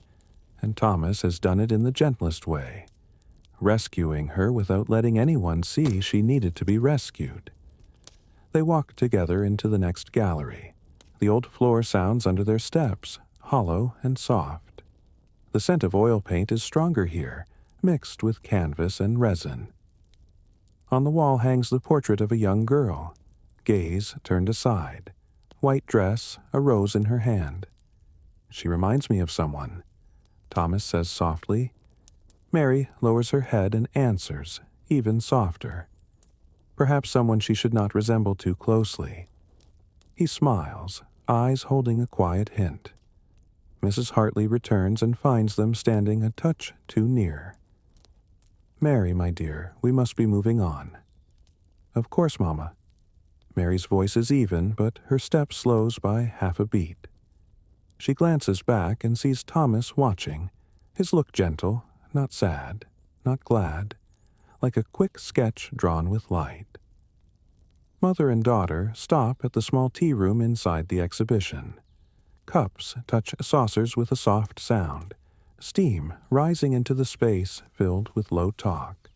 and Thomas has done it in the gentlest way, rescuing her without letting anyone see she needed to be rescued. They walk together into the next gallery. The old floor sounds under their steps, hollow and soft. The scent of oil paint is stronger here, mixed with canvas and resin. On the wall hangs the portrait of a young girl, gaze turned aside, white dress, a rose in her hand. She reminds me of someone, Thomas says softly. Mary lowers her head and answers, even softer. Perhaps someone she should not resemble too closely. He smiles, eyes holding a quiet hint. Mrs. Hartley returns and finds them standing a touch too near. Mary, my dear, we must be moving on. Of course, Mama. Mary's voice is even, but her step slows by half a beat. She glances back and sees Thomas watching, his look gentle, not sad, not glad, like a quick sketch drawn with light. Mother and daughter stop at the small tea room inside the exhibition. Cups touch saucers with a soft sound, steam rising into the space filled with low talk.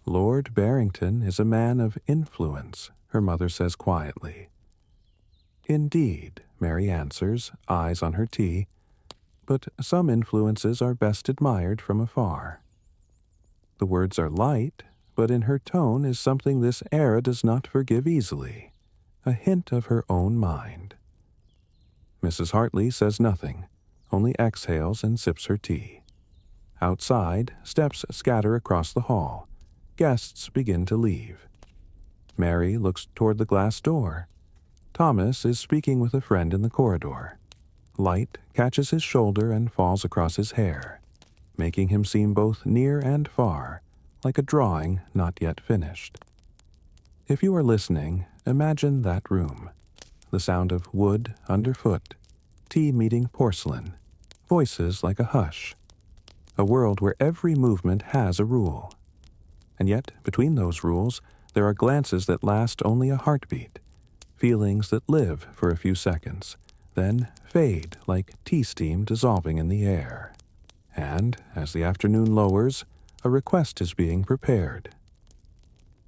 Lord Barrington is a man of influence, her mother says quietly. Indeed, Mary answers, eyes on her tea, but some influences are best admired from afar. The words are light, but in her tone is something this era does not forgive easily, a hint of her own mind. Mrs. Hartley says nothing, only exhales and sips her tea. Outside, steps scatter across the hall. Guests begin to leave. Mary looks toward the glass door. Thomas is speaking with a friend in the corridor. Light catches his shoulder and falls across his hair, making him seem both near and far, like a drawing not yet finished. If you are listening, imagine that room. The sound of wood underfoot, tea meeting porcelain, voices like a hush. A world where every movement has a rule. And yet, between those rules, there are glances that last only a heartbeat, feelings that live for a few seconds, then fade like tea steam dissolving in the air. And, as the afternoon lowers, a request is being prepared.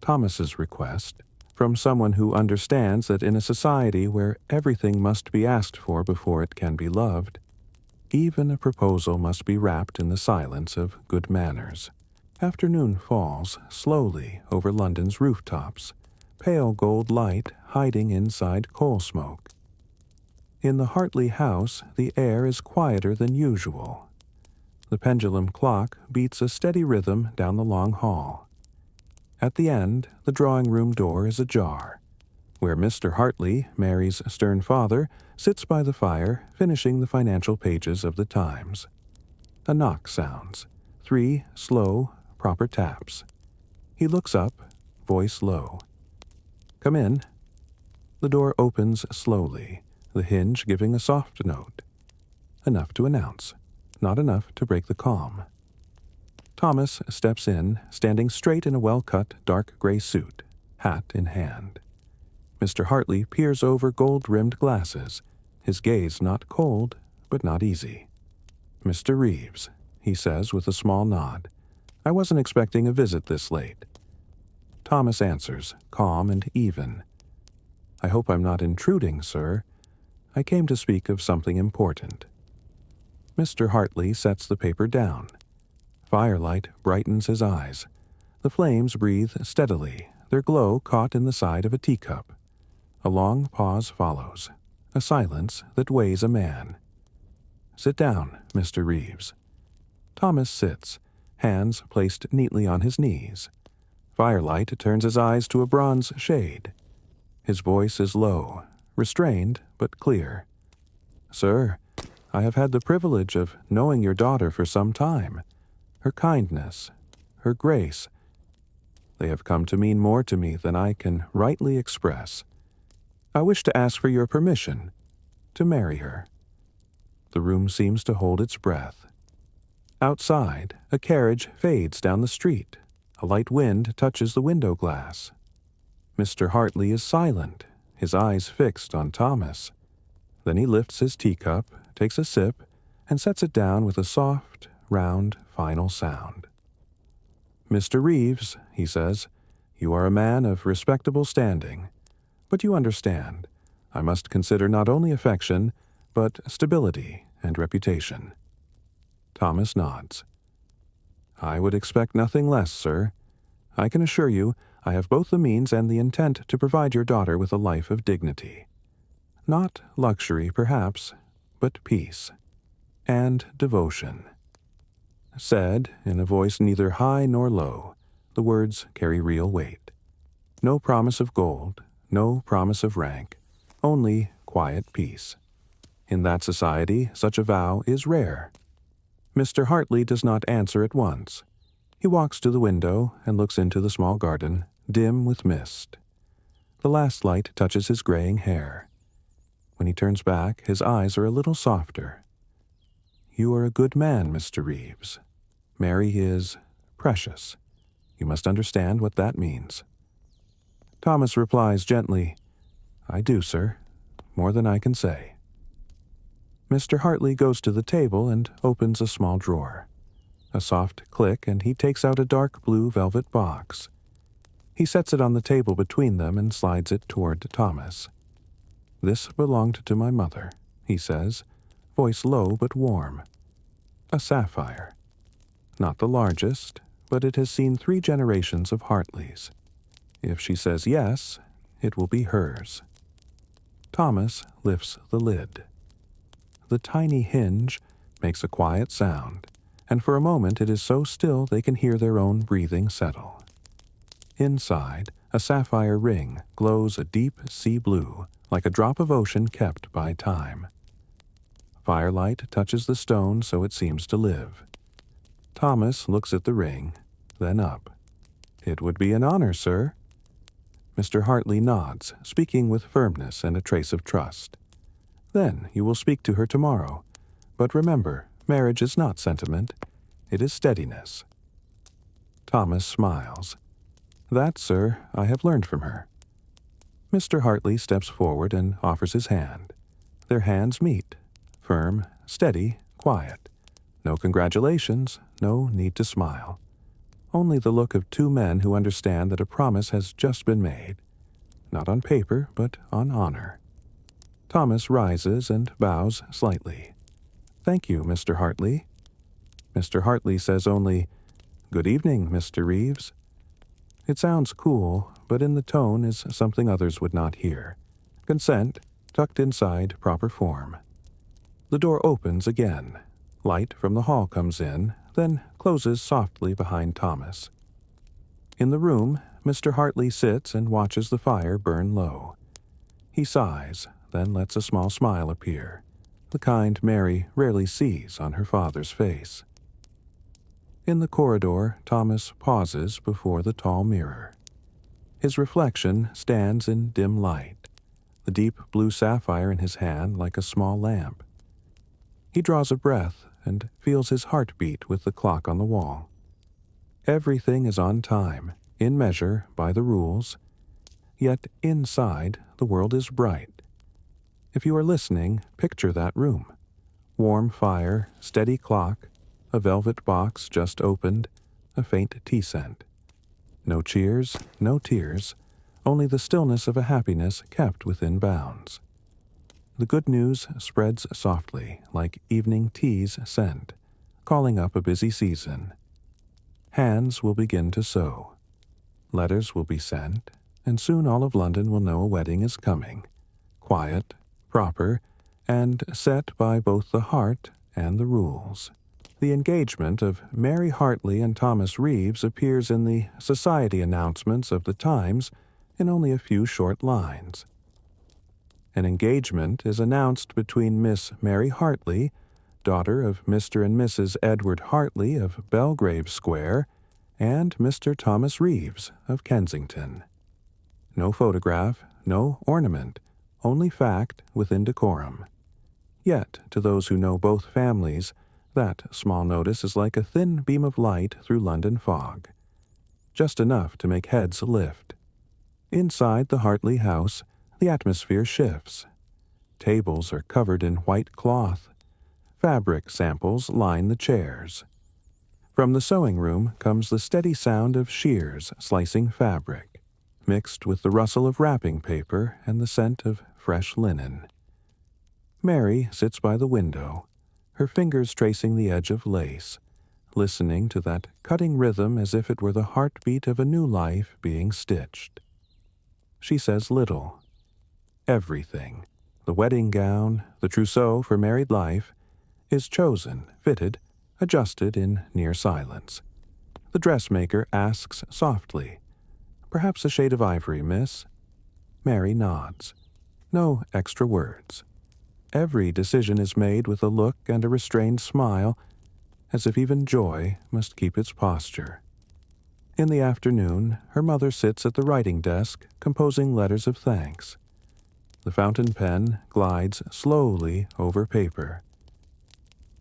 Thomas's request, from someone who understands that in a society where everything must be asked for before it can be loved, even a proposal must be wrapped in the silence of good manners. Afternoon falls slowly over London's rooftops, pale gold light hiding inside coal smoke. In the Hartley house, the air is quieter than usual. The pendulum clock beats a steady rhythm down the long hall. At the end, the drawing-room door is ajar, where Mr. Hartley, Mary's stern father, sits by the fire, finishing the financial pages of the Times. A knock sounds, 3 slow, proper taps. He looks up, voice low. Come in. The door opens slowly, the hinge giving a soft note. Enough to announce, not enough to break the calm. Thomas steps in, standing straight in a well-cut dark gray suit, hat in hand. Mr. Hartley peers over gold-rimmed glasses, his gaze not cold, but not easy. Mr. Reeves, he says with a small nod. I wasn't expecting a visit this late. Thomas answers, calm and even. I hope I'm not intruding, sir. I came to speak of something important. Mr. Hartley sets the paper down. Firelight brightens his eyes. The flames breathe steadily, their glow caught in the side of a teacup. A long pause follows, a silence that weighs a man. Sit down, Mr. Reeves. Thomas sits, hands placed neatly on his knees. Firelight turns his eyes to a bronze shade. His voice is low, restrained but clear. Sir, I have had the privilege of knowing your daughter for some time. Her kindness, her grace, they have come to mean more to me than I can rightly express. I wish to ask for your permission to marry her. The room seems to hold its breath. Outside, a carriage fades down the street. A light wind touches the window glass. Mr. Hartley is silent, his eyes fixed on Thomas. Then he lifts his teacup, takes a sip, and sets it down with a soft, round, final sound. Mr. Reeves, he says, you are a man of respectable standing. But you understand, I must consider not only affection, but stability and reputation. Thomas nods. I would expect nothing less, sir. I can assure you I have both the means and the intent to provide your daughter with a life of dignity. Not luxury, perhaps, but peace and devotion. Said in a voice neither high nor low, the words carry real weight. No promise of gold, no promise of rank, only quiet peace. In that society, such a vow is rare. Mr. Hartley does not answer at once. He walks to the window and looks into the small garden, dim with mist. The last light touches his graying hair. When he turns back, his eyes are a little softer. "You are a good man, Mr. Reeves. Mary is precious. You must understand what that means." Thomas replies gently, "I do, sir. More than I can say." Mr. Hartley goes to the table and opens a small drawer. A soft click, and he takes out a dark blue velvet box. He sets it on the table between them and slides it toward Thomas. "This belonged to my mother," he says, voice low but warm. "A sapphire. Not the largest, but it has seen 3 generations of Hartleys. If she says yes, it will be hers." Thomas lifts the lid. The tiny hinge makes a quiet sound, and for a moment it is so still they can hear their own breathing settle. Inside, a sapphire ring glows a deep sea blue, like a drop of ocean kept by time. Firelight touches the stone so it seems to live. Thomas looks at the ring, then up. "It would be an honor, sir." Mr. Hartley nods, speaking with firmness and a trace of trust. "Then you will speak to her tomorrow. But remember, marriage is not sentiment. It is steadiness." Thomas smiles. "That, sir, I have learned from her." Mr. Hartley steps forward and offers his hand. Their hands meet, firm, steady, quiet. No congratulations, no need to smile. Only the look of 2 men who understand that a promise has just been made. Not on paper, but on honor. Thomas rises and bows slightly. "Thank you, Mr. Hartley." Mr. Hartley says only, "Good evening, Mr. Reeves." It sounds cool, but in the tone is something others would not hear. Consent, tucked inside proper form. The door opens again. Light from the hall comes in, then closes softly behind Thomas. In the room, Mr. Hartley sits and watches the fire burn low. He sighs, then lets a small smile appear, the kind Mary rarely sees on her father's face. In the corridor, Thomas pauses before the tall mirror. His reflection stands in dim light, the deep blue sapphire in his hand like a small lamp. He draws a breath and feels his heart beat with the clock on the wall. Everything is on time, in measure, by the rules. Yet inside, the world is bright. If you are listening, picture that room. Warm fire, steady clock, a velvet box just opened, a faint tea scent. No cheers, no tears, only the stillness of a happiness kept within bounds. The good news spreads softly, like evening tea's scent, calling up a busy season. Hands will begin to sew. Letters will be sent, and soon all of London will know a wedding is coming. Quiet, proper, and set by both the heart and the rules. The engagement of Mary Hartley and Thomas Reeves appears in the society announcements of the Times in only a few short lines. An engagement is announced between Miss Mary Hartley, daughter of Mr. and Mrs. Edward Hartley of Belgrave Square, and Mr. Thomas Reeves of Kensington. No photograph, no ornament, only fact within decorum. Yet, to those who know both families, that small notice is like a thin beam of light through London fog. Just enough to make heads lift. Inside the Hartley house, the atmosphere shifts. Tables are covered in white cloth. Fabric samples line the chairs. From the sewing room comes the steady sound of shears slicing fabric, mixed with the rustle of wrapping paper and the scent of fresh linen. Mary sits by the window, her fingers tracing the edge of lace, listening to that cutting rhythm as if it were the heartbeat of a new life being stitched. She says little. Everything, The wedding gown, the trousseau for married life, is chosen, fitted, adjusted in near silence. The dressmaker asks softly, "Perhaps a shade of ivory, miss?" Mary nods. No extra words. Every decision is made with a look and a restrained smile, as if even joy must keep its posture. In the afternoon, her mother sits at the writing desk, composing letters of thanks. The fountain pen glides slowly over paper.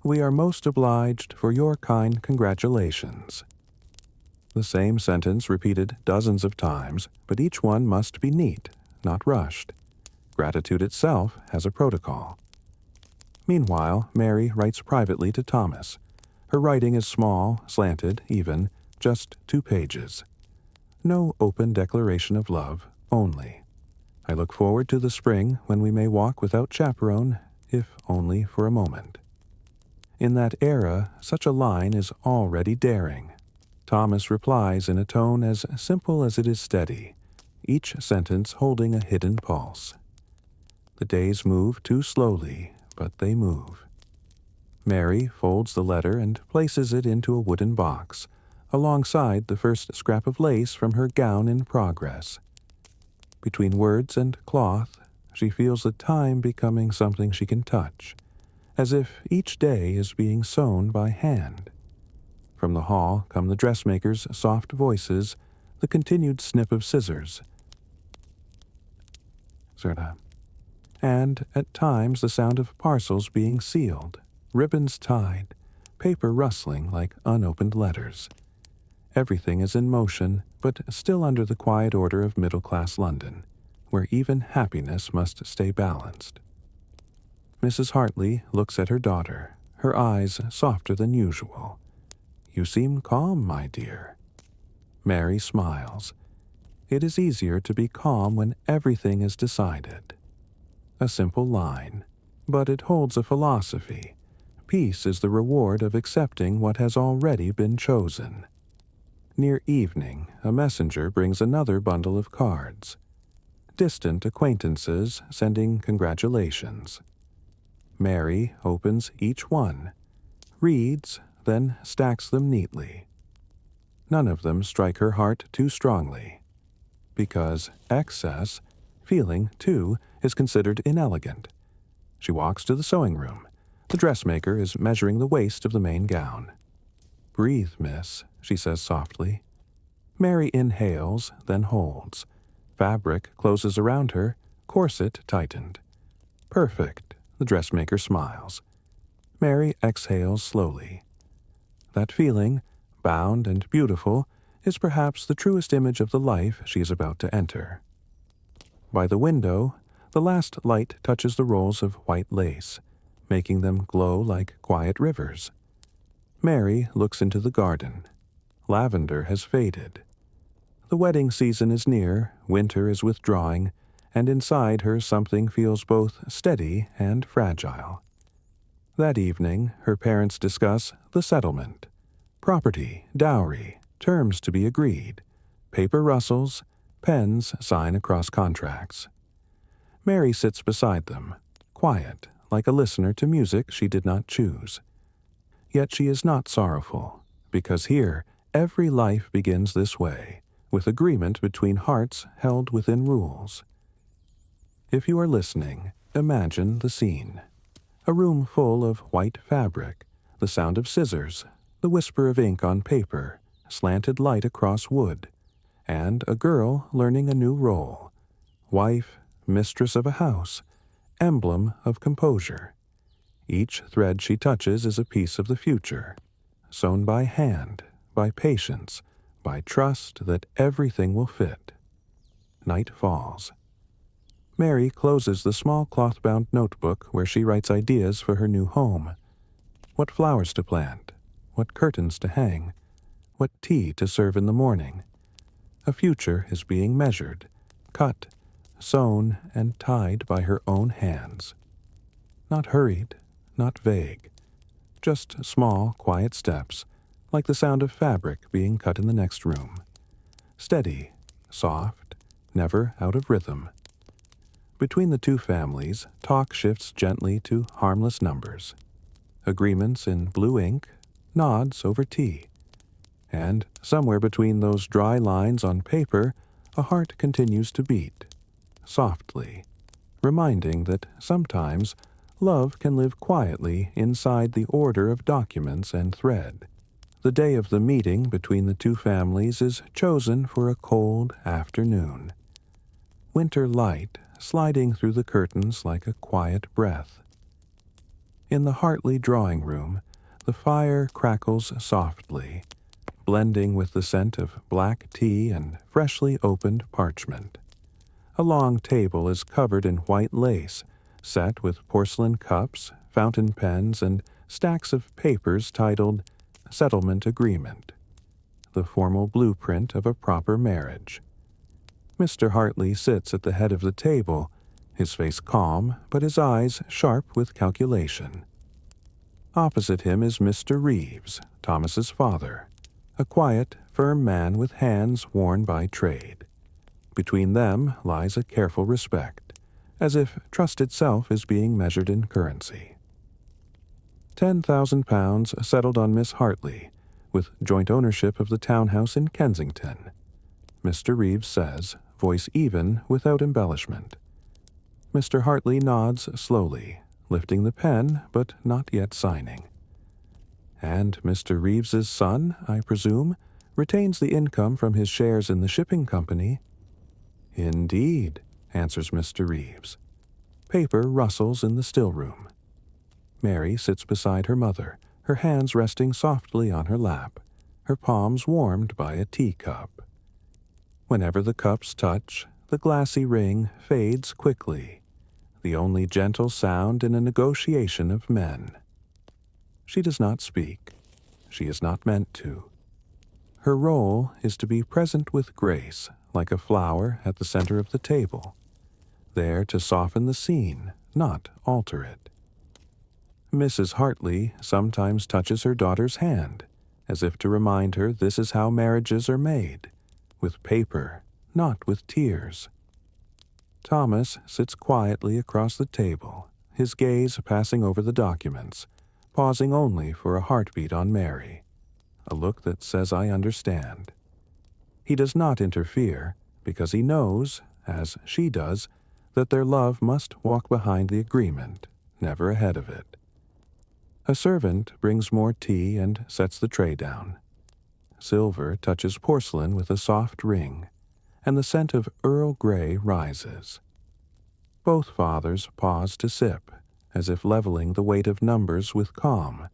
"We are most obliged for your kind congratulations." The same sentence repeated dozens of times, but each one must be neat, not rushed. Gratitude itself has a protocol. Meanwhile, Mary writes privately to Thomas. Her writing is small, slanted, even, just 2 pages. No open declaration of love, only. "I look forward to the spring when we may walk without chaperone, if only for a moment." In that era, such a line is already daring. Thomas replies in a tone as simple as it is steady, each sentence holding a hidden pulse. The days move too slowly, but they move. Mary folds the letter and places it into a wooden box, alongside the first scrap of lace from her gown in progress. Between words and cloth, she feels the time becoming something she can touch, as if each day is being sewn by hand. From the hall come the dressmaker's soft voices, the continued snip of scissors, and at times the sound of parcels being sealed, ribbons tied, paper rustling like unopened letters. Everything is in motion, but still under the quiet order of middle-class London, where even happiness must stay balanced. Mrs. Hartley looks at her daughter, her eyes softer than usual. "You seem calm, my dear." Mary smiles. It is easier to be calm when everything is decided. A simple line, but it holds a philosophy. Peace is the reward of accepting what has already been chosen. Near evening, a messenger brings another bundle of cards. Distant acquaintances sending congratulations. Mary opens each one, reads, then stacks them neatly. None of them strike her heart too strongly, because excess, feeling, too, is considered inelegant. She walks to the sewing room. The dressmaker is measuring the waist of the main gown. "Breathe, miss," she says softly. Mary inhales, then holds. Fabric closes around her, corset tightened. "Perfect," the dressmaker smiles. Mary exhales slowly. That feeling, bound and beautiful, is perhaps the truest image of the life she is about to enter. By the window, the last light touches the rolls of white lace, making them glow like quiet rivers. Mary looks into the garden. Lavender has faded. The wedding season is near, winter is withdrawing, and inside her something feels both steady and fragile. That evening, her parents discuss the settlement. Property, dowry, terms to be agreed. Paper rustles, pens sign across contracts. Mary sits beside them, quiet, like a listener to music she did not choose. Yet she is not sorrowful, because here every life begins this way, with agreement between hearts held within rules. If you are listening, imagine the scene. A room full of white fabric, the sound of scissors, the whisper of ink on paper, slanted light across wood, and a girl learning a new role. Wife, mistress of a house, emblem of composure. Each thread she touches is a piece of the future, sewn by hand, by patience, by trust that everything will fit. Night falls. Mary closes the small cloth-bound notebook where she writes ideas for her new home. What flowers to plant, what curtains to hang, what tea to serve in the morning. A future is being measured, cut, sewn, and tied by her own hands. Not hurried, not vague, just small, quiet steps, like the sound of fabric being cut in the next room. Steady, soft, never out of rhythm. Between the two families, talk shifts gently to harmless numbers. Agreements in blue ink, nods over tea. And somewhere between those dry lines on paper, a heart continues to beat, softly, reminding that sometimes love can live quietly inside the order of documents and thread. The day of the meeting between the two families is chosen for a cold afternoon. Winter light sliding through the curtains like a quiet breath. In the Hartley drawing room, the fire crackles softly, blending with the scent of black tea and freshly opened parchment. A long table is covered in white lace, set with porcelain cups, fountain pens, and stacks of papers titled Settlement Agreement, the formal blueprint of a proper marriage. Mr. Hartley sits at the head of the table, his face calm, but his eyes sharp with calculation. Opposite him is Mr. Reeves, Thomas's father, a quiet, firm man with hands worn by trade. Between them lies a careful respect, as if trust itself is being measured in currency. £10,000 settled on Miss Hartley, with joint ownership of the townhouse in Kensington, Mr. Reeves says, voice even without embellishment. Mr. Hartley nods slowly, lifting the pen but not yet signing. And Mr. Reeves's son, I presume, retains the income from his shares in the shipping company. Indeed, answers Mr. Reeves. Paper rustles in the still room. Mary sits beside her mother, her hands resting softly on her lap, her palms warmed by a teacup. Whenever the cups touch, the glassy ring fades quickly, the only gentle sound in a negotiation of men. She does not speak. She is not meant to. Her role is to be present with grace, like a flower at the center of the table, there to soften the scene, not alter it. Mrs. Hartley sometimes touches her daughter's hand, as if to remind her this is how marriages are made, with paper, not with tears. Thomas sits quietly across the table, his gaze passing over the documents, pausing only for a heartbeat on Mary, a look that says I understand. He does not interfere, because he knows, as she does, that their love must walk behind the agreement, never ahead of it. A servant brings more tea and sets the tray down. Silver touches porcelain with a soft ring, and the scent of Earl Grey rises. Both fathers pause to sip, as if leveling the weight of numbers with calm.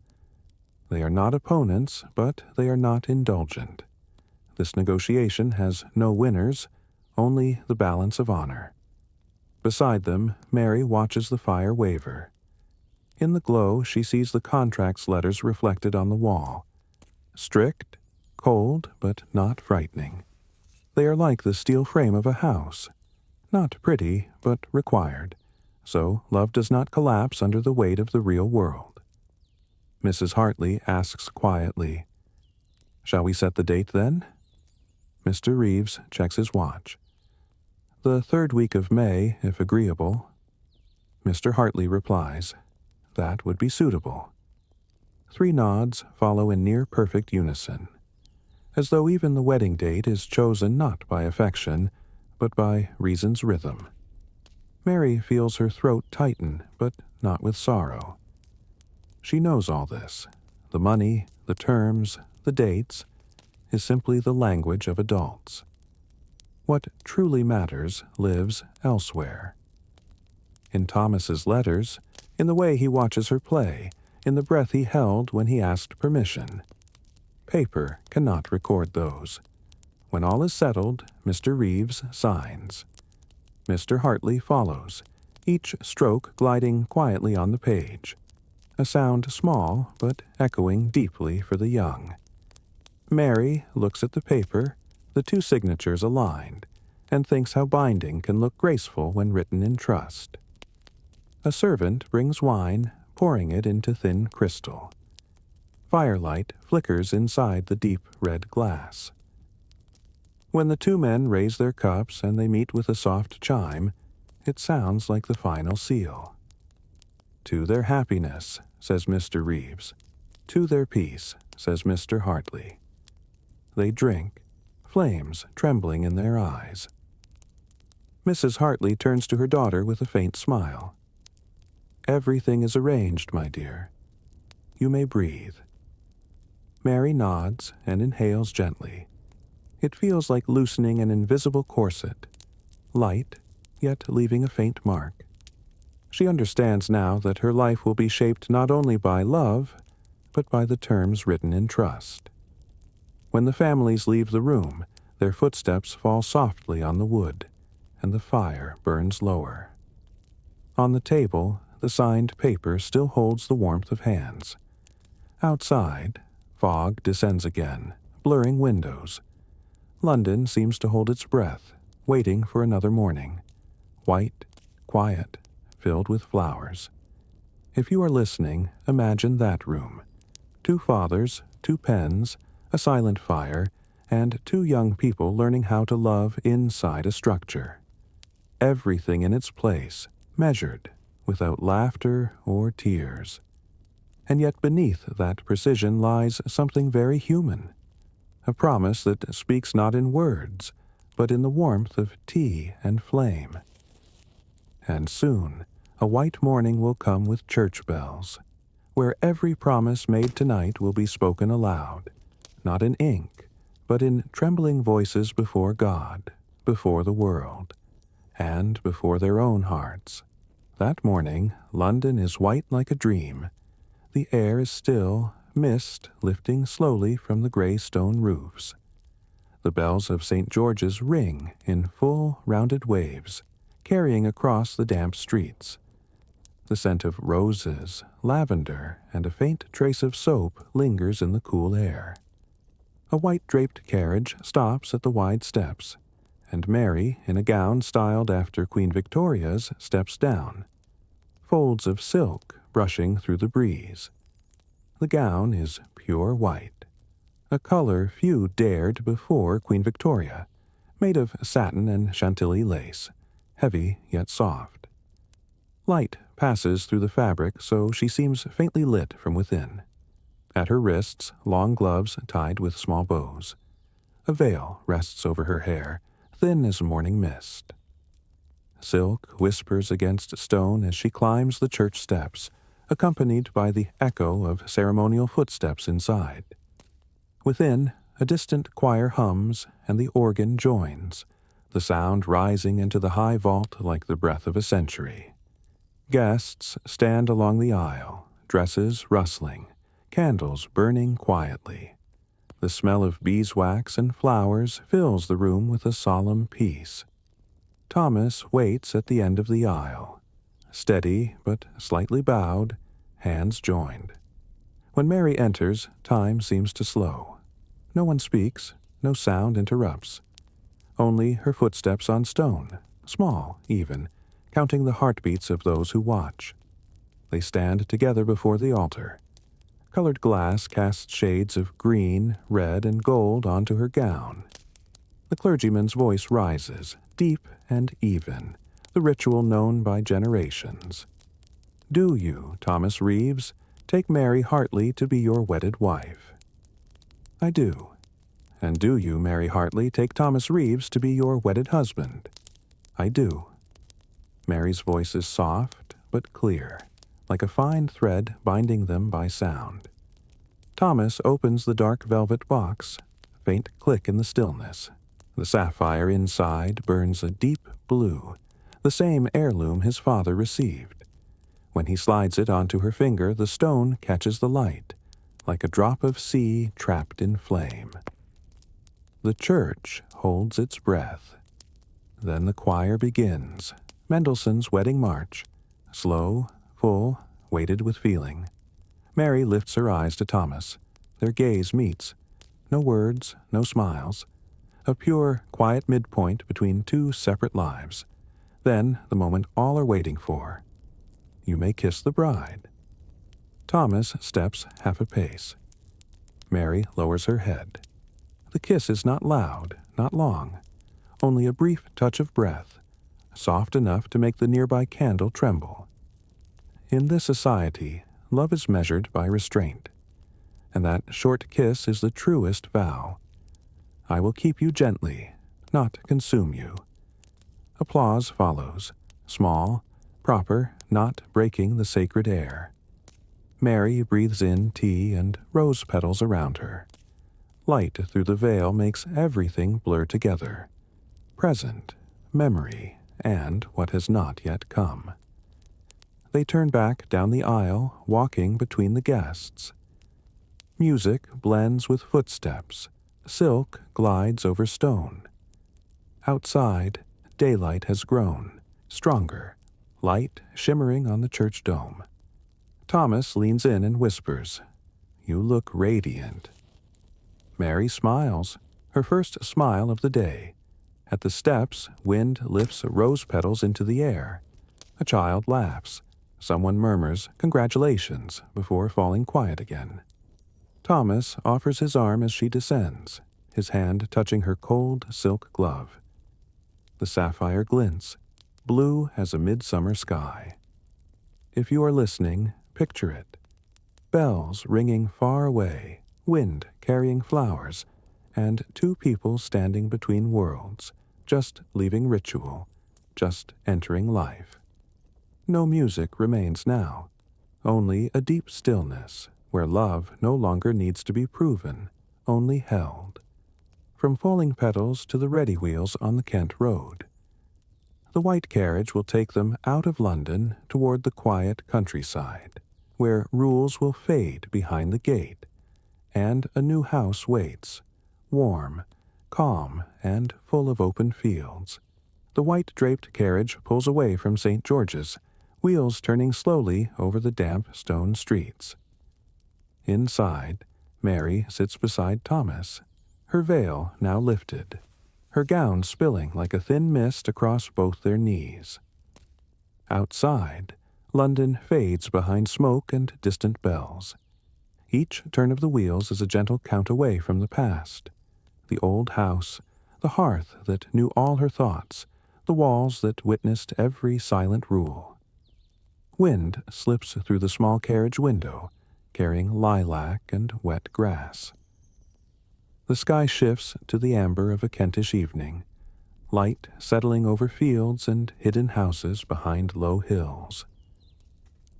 They are not opponents, but they are not indulgent. This negotiation has no winners, only the balance of honor. Beside them, Mary watches the fire waver. In the glow, she sees the contract's letters reflected on the wall. Strict, cold, but not frightening. They are like the steel frame of a house. Not pretty, but required. So love does not collapse under the weight of the real world. Mrs. Hartley asks quietly, "Shall we set the date then?" Mr. Reeves checks his watch. "The 3rd week of May, if agreeable." Mr. Hartley replies, "That would be suitable." 3 nods follow in near-perfect unison, as though even the wedding date is chosen not by affection, but by reason's rhythm. Mary feels her throat tighten, but not with sorrow. She knows all this. The money, the terms, the dates, is simply the language of adults. What truly matters lives elsewhere. In Thomas's letters, in the way he watches her play, in the breath he held when he asked permission. Paper cannot record those. When all is settled, Mr. Reeves signs. Mr. Hartley follows, each stroke gliding quietly on the page. A sound small, but echoing deeply for the young. Mary looks at the paper, the 2 signatures aligned, and thinks how binding can look graceful when written in trust. A servant brings wine, pouring it into thin crystal. Firelight flickers inside the deep red glass. When the 2 men raise their cups and they meet with a soft chime, It sounds like the final seal. "To their happiness," says Mr. Reeves. "To their peace," says Mr. Hartley. They drink, flames trembling in their eyes. Mrs. Hartley turns to her daughter with a faint smile. "Everything is arranged, my dear. You may breathe." Mary nods and inhales gently. It feels like loosening an invisible corset, light, yet leaving a faint mark. She understands now that her life will be shaped not only by love, but by the terms written in trust. When the families leave the room, their footsteps fall softly on the wood, and the fire burns lower. On the table, the signed paper still holds the warmth of hands. Outside, fog descends again, blurring windows. London seems to hold its breath, waiting for another morning. White, quiet, filled with flowers. If you are listening, imagine that room. 2 fathers, 2 pens, a silent fire, and 2 young people learning how to love inside a structure. Everything in its place, measured, without laughter or tears. And yet beneath that precision lies something very human. A promise that speaks not in words, but in the warmth of tea and flame. And soon, a white morning will come with church bells, where every promise made tonight will be spoken aloud, not in ink, but in trembling voices before God, before the world, and before their own hearts. That morning, London is white like a dream. The air is still, mist lifting slowly from the gray stone roofs. The bells of St. George's ring in full, rounded waves, carrying across the damp streets. The scent of roses, lavender, and a faint trace of soap lingers in the cool air. A white-draped carriage stops at the wide steps, and Mary, in a gown styled after Queen Victoria's, steps down. Folds of silk brushing through the breeze. The gown is pure white, a color few dared before Queen Victoria, made of satin and Chantilly lace, heavy yet soft. Light passes through the fabric, so she seems faintly lit from within. At her wrists, long gloves tied with small bows. A veil rests over her hair, thin as morning mist. Silk whispers against stone as she climbs the church steps, accompanied by the echo of ceremonial footsteps inside. Within, a distant choir hums and the organ joins, the sound rising into the high vault like the breath of a century. Guests stand along the aisle, dresses rustling, candles burning quietly. The smell of beeswax and flowers fills the room with a solemn peace. Thomas waits at the end of the aisle, steady but slightly bowed, hands joined. When Mary enters, time seems to slow. No one speaks, no sound interrupts. Only her footsteps on stone, small, even, counting the heartbeats of those who watch. They stand together before the altar. Colored glass casts shades of green, red, and gold onto her gown. The clergyman's voice rises, deep and even, the ritual known by generations. "Do you, Thomas Reeves, take Mary Hartley to be your wedded wife?" "I do." "And do you, Mary Hartley, take Thomas Reeves to be your wedded husband?" "I do." Mary's voice is soft but clear, like a fine thread binding them by sound. Thomas opens the dark velvet box, faint click in the stillness. The sapphire inside burns a deep blue, the same heirloom his father received. When he slides it onto her finger, the stone catches the light, like a drop of sea trapped in flame. The church holds its breath. Then the choir begins, Mendelssohn's Wedding March, slow, full, weighted with feeling. Mary lifts her eyes to Thomas. Their gaze meets. No words, no smiles. A pure, quiet midpoint between 2 separate lives. Then the moment all are waiting for. You may kiss the bride. Thomas steps half a pace. Mary lowers her head. The kiss is not loud, not long. Only a brief touch of breath, soft enough to make the nearby candle tremble. In this society, love is measured by restraint, and that short kiss is the truest vow. I will keep you gently, not consume you. Applause follows, small, proper, not breaking the sacred air. Mary breathes in tea and rose petals around her. Light through the veil makes everything blur together. Present, memory, and what has not yet come. They turn back down the aisle, walking between the guests. Music blends with footsteps. Silk glides over stone. Outside, daylight has grown, stronger, light shimmering on the church dome. Thomas leans in and whispers, "You look radiant." Mary smiles, her first smile of the day. At the steps, wind lifts rose petals into the air. A child laughs. Someone murmurs, "Congratulations," before falling quiet again. Thomas offers his arm as she descends, his hand touching her cold silk glove. The sapphire glints, blue as a midsummer sky. If you are listening, picture it. Bells ringing far away, wind carrying flowers, and two people standing between worlds, just leaving ritual, just entering life. No music remains now, only a deep stillness where love no longer needs to be proven, only held. From falling petals to the ready wheels on the Kent Road. The white carriage will take them out of London toward the quiet countryside, where rules will fade behind the gate, and a new house waits, warm, calm, and full of open fields. The white-draped carriage pulls away from St. George's, wheels turning slowly over the damp stone streets. Inside, Mary sits beside Thomas, her veil now lifted, her gown spilling like a thin mist across both their knees. Outside, London fades behind smoke and distant bells. Each turn of the wheels is a gentle count away from the past. The old house, the hearth that knew all her thoughts, the walls that witnessed every silent rule. Wind slips through the small carriage window, carrying lilac and wet grass. The sky shifts to the amber of a Kentish evening, light settling over fields and hidden houses behind low hills.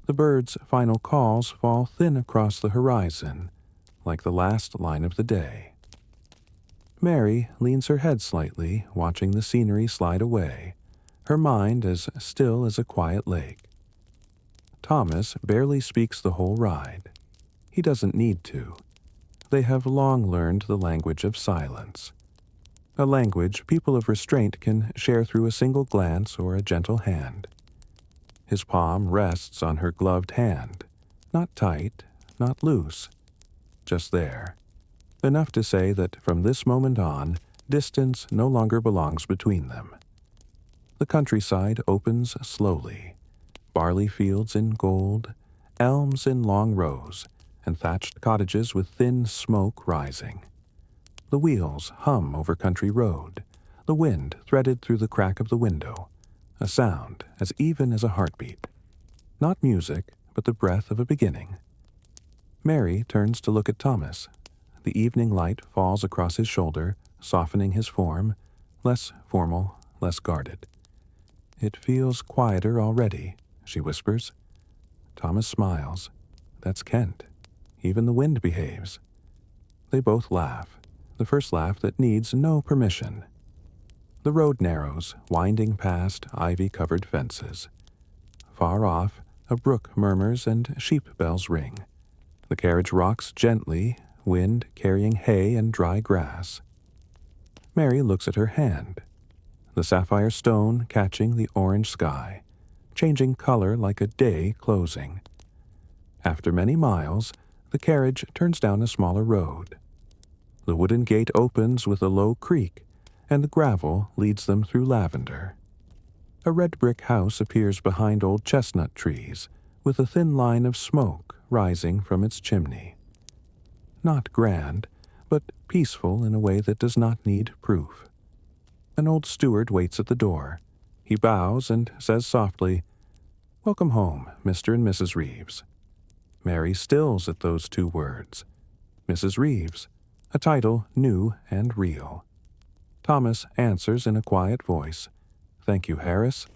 The birds' final calls fall thin across the horizon, like the last line of the day. Mary leans her head slightly, watching the scenery slide away, her mind as still as a quiet lake. Thomas barely speaks the whole ride. He doesn't need to. They have long learned the language of silence, a language people of restraint can share through a single glance or a gentle hand. His palm rests on her gloved hand, not tight, not loose, just there, enough to say that from this moment on, distance no longer belongs between them. The countryside opens slowly, barley fields in gold, elms in long rows, and thatched cottages with thin smoke rising. The wheels hum over country road, the wind threaded through the crack of the window, a sound as even as a heartbeat. Not music, but the breath of a beginning. Mary turns to look at Thomas. The evening light falls across his shoulder, softening his form, less formal, less guarded. "It feels quieter already," she whispers. Thomas smiles. "That's Kent. Even the wind behaves." They both laugh, the first laugh that needs no permission. The road narrows, winding past ivy-covered fences. Far off, a brook murmurs and sheep bells ring. The carriage rocks gently, wind carrying hay and dry grass. Mary looks at her hand, the sapphire stone catching the orange sky, changing color like a day closing. After many miles, the carriage turns down a smaller road. The wooden gate opens with a low creak, and the gravel leads them through lavender. A red brick house appears behind old chestnut trees, with a thin line of smoke rising from its chimney. Not grand, but peaceful in a way that does not need proof. An old steward waits at the door. He bows and says softly, "Welcome home, Mr. and Mrs. Reeves." Mary stills at those two words. Mrs. Reeves, a title new and real. Thomas answers in a quiet voice, "Thank you, Harris,"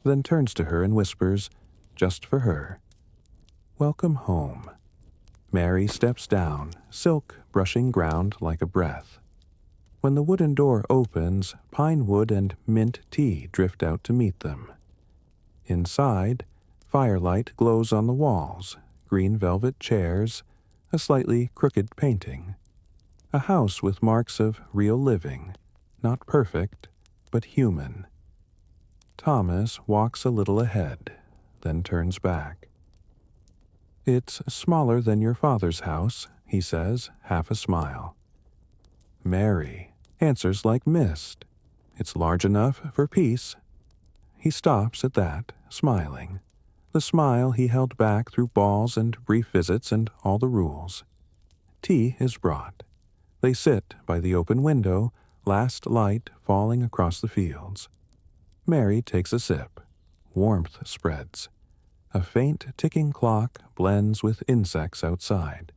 then turns to her and whispers, just for her, "Welcome home." Mary steps down, silk brushing ground like a breath. When the wooden door opens, pine wood and mint tea drift out to meet them. Inside, firelight glows on the walls, green velvet chairs, a slightly crooked painting. A house with marks of real living, not perfect, but human. Thomas walks a little ahead, then turns back. "It's smaller than your father's house," he says, half a smile. Mary answers like mist. "It's large enough for peace." He stops at that, smiling. The smile he held back through balls and brief visits and all the rules. Tea is brought. They sit by the open window, last light falling across the fields. Mary takes a sip. Warmth spreads. A faint ticking clock blends with insects outside.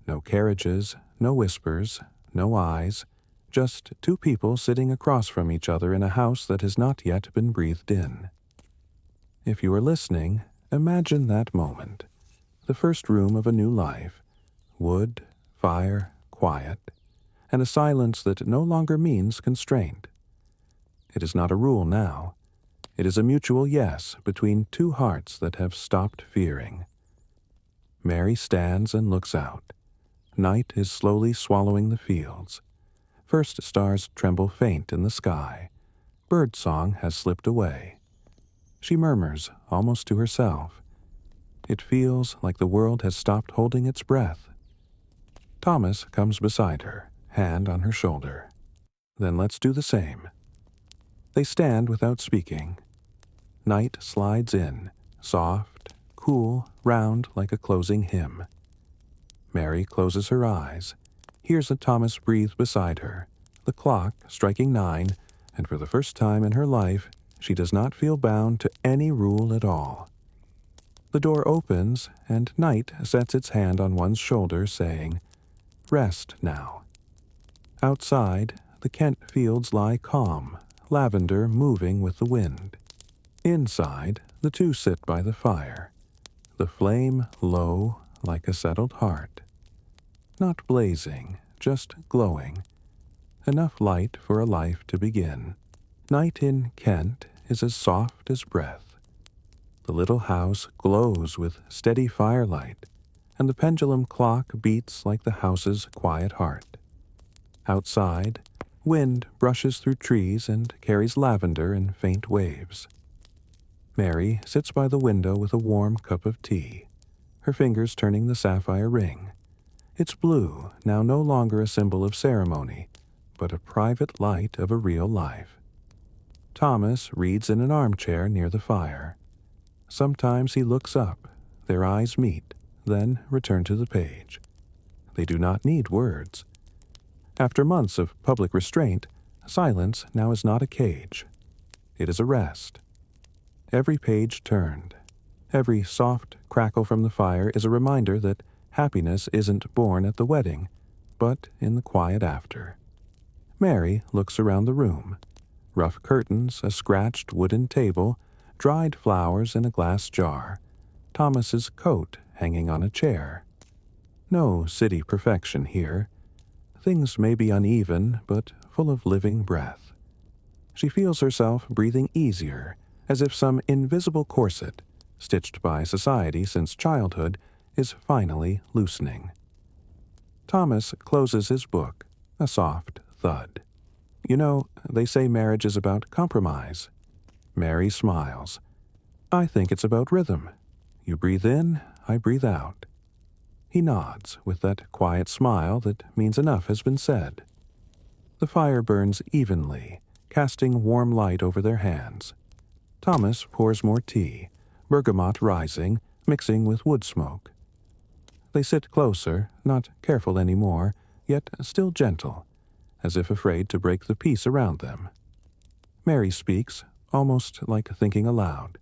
No carriages, no whispers, no eyes, just two people sitting across from each other in a house that has not yet been breathed in. If you are listening, imagine that moment. The first room of a new life. Wood, fire, quiet, and a silence that no longer means constraint. It is not a rule now. It is a mutual yes between two hearts that have stopped fearing. Mary stands and looks out. Night is slowly swallowing the fields. First stars tremble faint in the sky. Birdsong has slipped away. She murmurs, almost to herself. It feels like the world has stopped holding its breath. Thomas comes beside her, hand on her shoulder. "Then let's do the same." They stand without speaking. Night slides in, soft, cool, round like a closing hymn. Mary closes her eyes, hears Thomas breathe beside her, the clock striking 9, and for the first time in her life, she does not feel bound to any rule at all. The door opens, and Night sets its hand on one's shoulder, saying, "Rest now." Outside, the Kent fields lie calm, lavender moving with the wind. Inside, the two sit by the fire, the flame low like a settled heart. Not blazing, just glowing. Enough light for a life to begin. Night in Kent is as soft as breath. The little house glows with steady firelight, and the pendulum clock beats like the house's quiet heart. Outside, wind brushes through trees and carries lavender in faint waves. Mary sits by the window with a warm cup of tea, her fingers turning the sapphire ring. Its blue, now no longer a symbol of ceremony, but a private light of a real life. Thomas reads in an armchair near the fire. Sometimes he looks up, their eyes meet, then return to the page. They do not need words. After months of public restraint, silence now is not a cage. It is a rest. Every page turned. Every soft crackle from the fire is a reminder that happiness isn't born at the wedding, but in the quiet after. Mary looks around the room. Rough curtains, a scratched wooden table, dried flowers in a glass jar, Thomas's coat hanging on a chair. No city perfection here. Things may be uneven, but full of living breath. She feels herself breathing easier, as if some invisible corset, stitched by society since childhood, is finally loosening. Thomas closes his book, a soft thud. "You know, they say marriage is about compromise." Mary smiles. "I think it's about rhythm. You breathe in, I breathe out." He nods with that quiet smile that means enough has been said. The fire burns evenly, casting warm light over their hands. Thomas pours more tea, bergamot rising, mixing with wood smoke. They sit closer, not careful anymore, yet still gentle, as if afraid to break the peace around them. Mary speaks, almost like thinking aloud.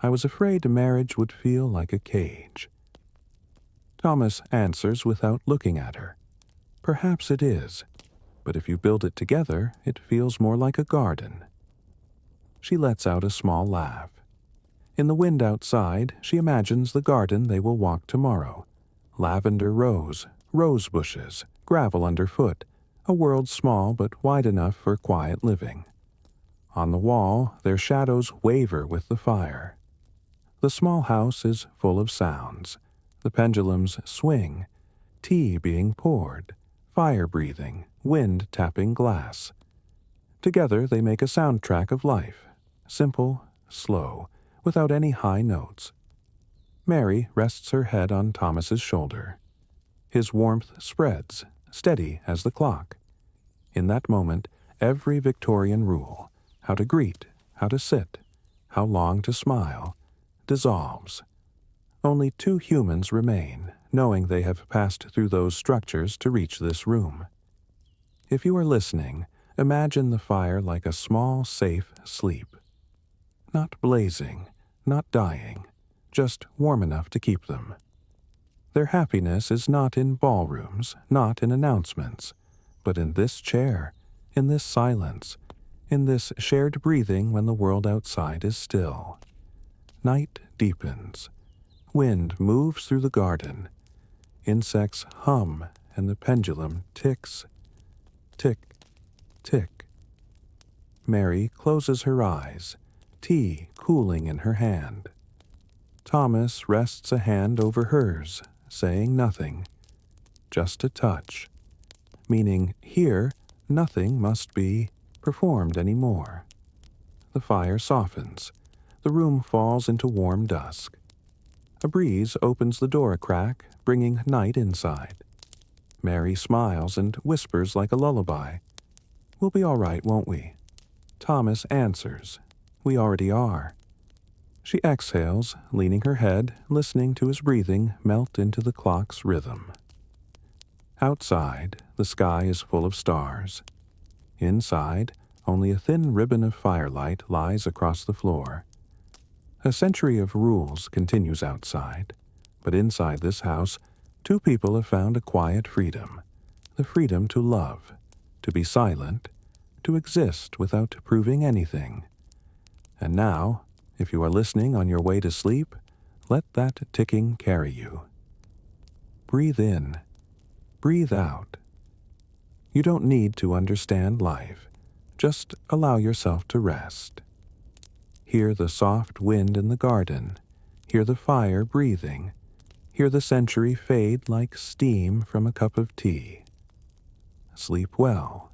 I was afraid marriage would feel like a cage. Thomas answers without looking at her. Perhaps it is, but if you build it together, it feels more like a garden. She lets out a small laugh. In the wind outside, she imagines the garden they will walk tomorrow. Lavender rose bushes, gravel underfoot, a world small but wide enough for quiet living. On the wall, their shadows waver with the fire. The small house is full of sounds. The pendulums swing, tea being poured, fire breathing, wind tapping glass. Together they make a soundtrack of life, simple, slow, without any high notes. Mary rests her head on Thomas's shoulder. His warmth spreads, steady as the clock. In that moment, every Victorian rule, how to greet, how to sit, how long to smile, dissolves. Only two humans remain, knowing they have passed through those structures to reach this room. If you are listening, imagine the fire like a small, safe sleep. Not blazing, not dying, just warm enough to keep them. Their happiness is not in ballrooms, not in announcements, but in this chair, in this silence, in this shared breathing when the world outside is still. Night deepens. Wind moves through the garden. Insects hum and the pendulum ticks. Tick, tick. Mary closes her eyes, tea cooling in her hand. Thomas rests a hand over hers, saying nothing, just a touch, meaning here nothing must be performed anymore. The fire softens. The room falls into warm dusk. A breeze opens the door a crack, bringing night inside. Mary smiles and whispers like a lullaby. "We'll be all right, won't we?" Thomas answers, "We already are." She exhales, leaning her head, listening to his breathing melt into the clock's rhythm. Outside, the sky is full of stars. Inside, only a thin ribbon of firelight lies across the floor. A century of rules continues outside, but inside this house, two people have found a quiet freedom, the freedom to love, to be silent, to exist without proving anything. And now, if you are listening on your way to sleep, let that ticking carry you. Breathe in, breathe out. You don't need to understand life. Just allow yourself to rest. Hear the soft wind in the garden. Hear the fire breathing. Hear the century fade like steam from a cup of tea. Sleep well.